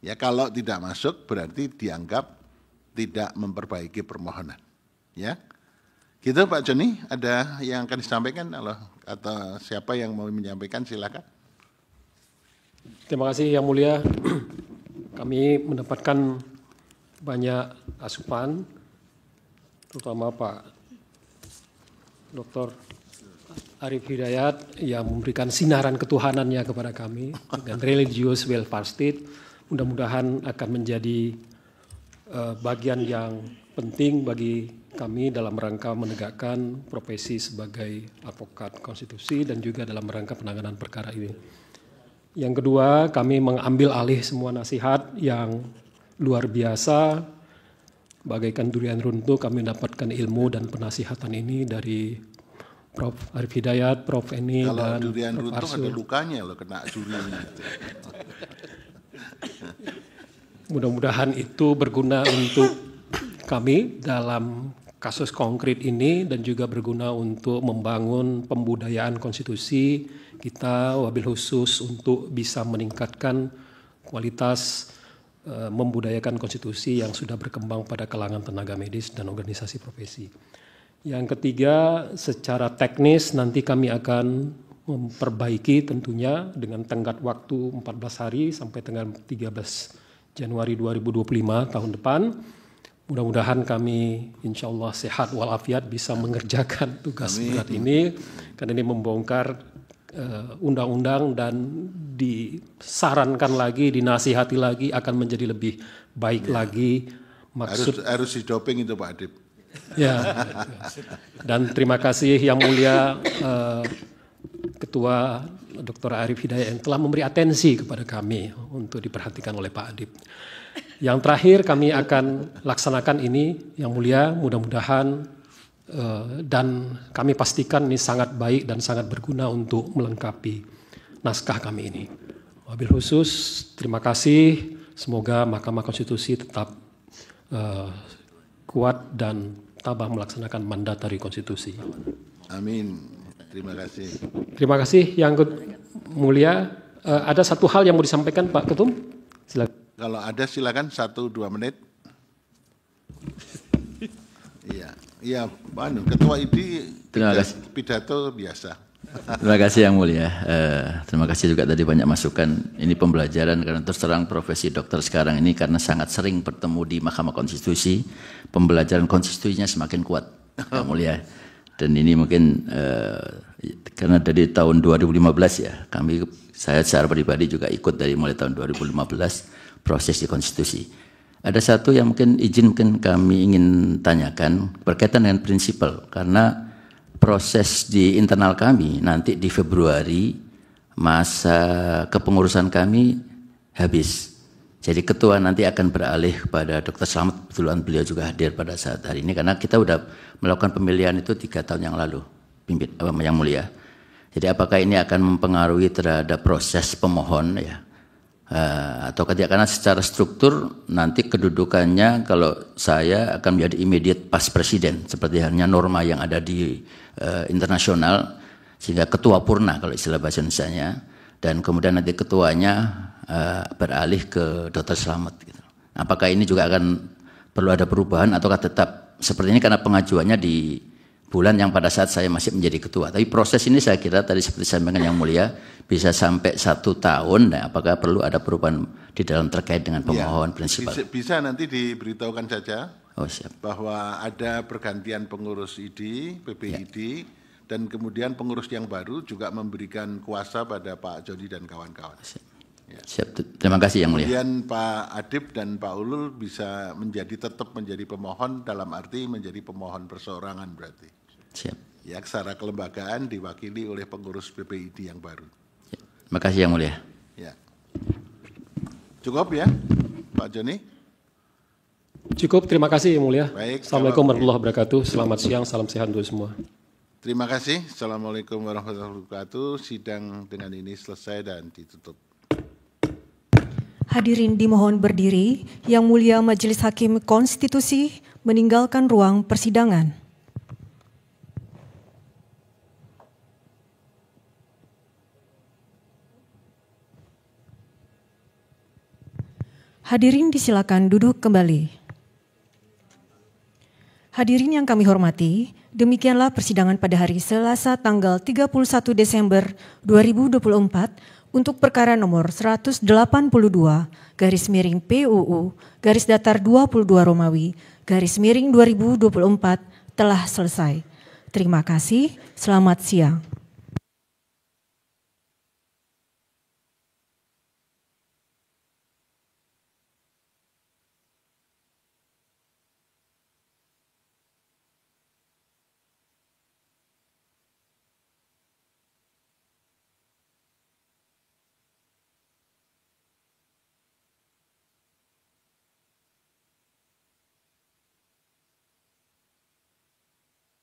Ya, kalau tidak masuk berarti dianggap tidak memperbaiki permohonan. Ya. Gitu Pak Joni, ada yang akan disampaikan atau siapa yang mau menyampaikan silakan. Terima kasih Yang Mulia. Kami mendapatkan banyak asupan, terutama Pak Dr. Arif Hidayat yang memberikan sinaran ketuhanannya kepada kami dengan religious welfare state. Mudah-mudahan akan menjadi bagian yang penting bagi kami dalam rangka menegakkan profesi sebagai advokat konstitusi dan juga dalam rangka penanganan perkara ini. Yang kedua, kami mengambil alih semua nasihat yang luar biasa. Bagaikan durian runtuh, kami mendapatkan ilmu dan penasihatan ini dari Prof. Arif Hidayat, Prof. Eni, dan Prof. Arsul. Kalau durian runtuh ada lukanya loh, kena durian. Mudah-mudahan itu berguna untuk kami dalam kasus konkret ini dan juga berguna untuk membangun pembudayaan konstitusi kita, wabil khusus untuk bisa meningkatkan kualitas membudayakan konstitusi yang sudah berkembang pada kalangan tenaga medis dan organisasi profesi. Yang ketiga, secara teknis nanti kami akan memperbaiki tentunya dengan tenggat waktu 14 hari sampai tanggal 13 Januari 2025 tahun depan. Mudah-mudahan kami insya Allah sehat walafiat bisa mengerjakan tugas berat ini, karena ini membongkar undang-undang dan disarankan lagi, dinasihati lagi akan menjadi lebih baik lagi. Harus didoping itu Pak Adib. Ya, dan terima kasih Yang Mulia Ketua Dr. Arif Hidayat yang telah memberi atensi kepada kami untuk diperhatikan oleh Pak Adib. Yang terakhir kami akan laksanakan ini Yang Mulia, mudah-mudahan dan kami pastikan ini sangat baik dan sangat berguna untuk melengkapi naskah kami ini. Wabil khusus, terima kasih. Semoga Mahkamah Konstitusi tetap kuat dan tabah melaksanakan mandat dari konstitusi. Amin. Terima kasih. Terima kasih Yang Mulia. Ada satu hal yang mau disampaikan Pak Ketum? Silakan. Kalau ada silakan 1-2 menit. Iya, Ketua ID pidato biasa. Terima kasih Yang Mulia. Terima kasih juga tadi banyak masukan. Ini pembelajaran karena terus terang profesi dokter sekarang ini karena sangat sering bertemu di Mahkamah Konstitusi, pembelajaran konstitusinya semakin kuat, Yang Mulia. Dan ini mungkin karena dari tahun 2015 ya, saya secara pribadi juga ikut dari mulai tahun 2015 proses di konstitusi. Ada satu yang mungkin kami ingin tanyakan berkaitan dengan prinsipal, karena proses di internal kami nanti di Februari masa kepengurusan kami habis. Jadi ketua nanti akan beralih kepada Dr. Slamet, kebetulan beliau juga hadir pada saat hari ini karena kita sudah melakukan pemilihan itu 3 tahun yang lalu, Yang Mulia. Jadi apakah ini akan mempengaruhi terhadap proses pemohon ya? Atau tidak, karena secara struktur nanti kedudukannya kalau saya akan menjadi immediate past presiden seperti halnya norma yang ada di internasional, sehingga ketua purna kalau istilah bahasa Indonesianya, dan kemudian nanti ketuanya beralih ke Dr. Slamet gitu. Apakah ini juga akan perlu ada perubahan ataukah tetap seperti ini karena pengajuannya di bulan yang pada saat saya masih menjadi ketua. Tapi proses ini saya kira tadi seperti saya sampaikan Yang Mulia bisa sampai 1 tahun. Nah, apakah perlu ada perubahan di dalam terkait dengan pemohon prinsipal? Bisa nanti diberitahukan saja siap. Bahwa ada pergantian pengurus ID, PPID, dan kemudian pengurus yang baru juga memberikan kuasa pada Pak Joni dan kawan-kawan. Siap. Terima kasih Yang Mulia. Kemudian Pak Adib dan Pak Ulul bisa tetap menjadi pemohon dalam arti menjadi pemohon perseorangan berarti. Siap. Ya, secara kelembagaan diwakili oleh pengurus PPID yang baru. Terima kasih Yang Mulia. Ya. Cukup ya, Pak Joni? Cukup, terima kasih Yang Mulia. Baik, Assalamualaikum warahmatullahi wabarakatuh. Selamat siang, salam sehat untuk semua. Terima kasih. Assalamualaikum warahmatullahi wabarakatuh. Sidang dengan ini selesai dan ditutup. Hadirin dimohon berdiri. Yang Mulia Majelis Hakim Konstitusi meninggalkan ruang persidangan. Hadirin disilakan duduk kembali. Hadirin yang kami hormati, demikianlah persidangan pada hari Selasa tanggal 31 Desember 2024 untuk perkara nomor 182/PUU _22 Romawi _2024 telah selesai. Terima kasih, selamat siang.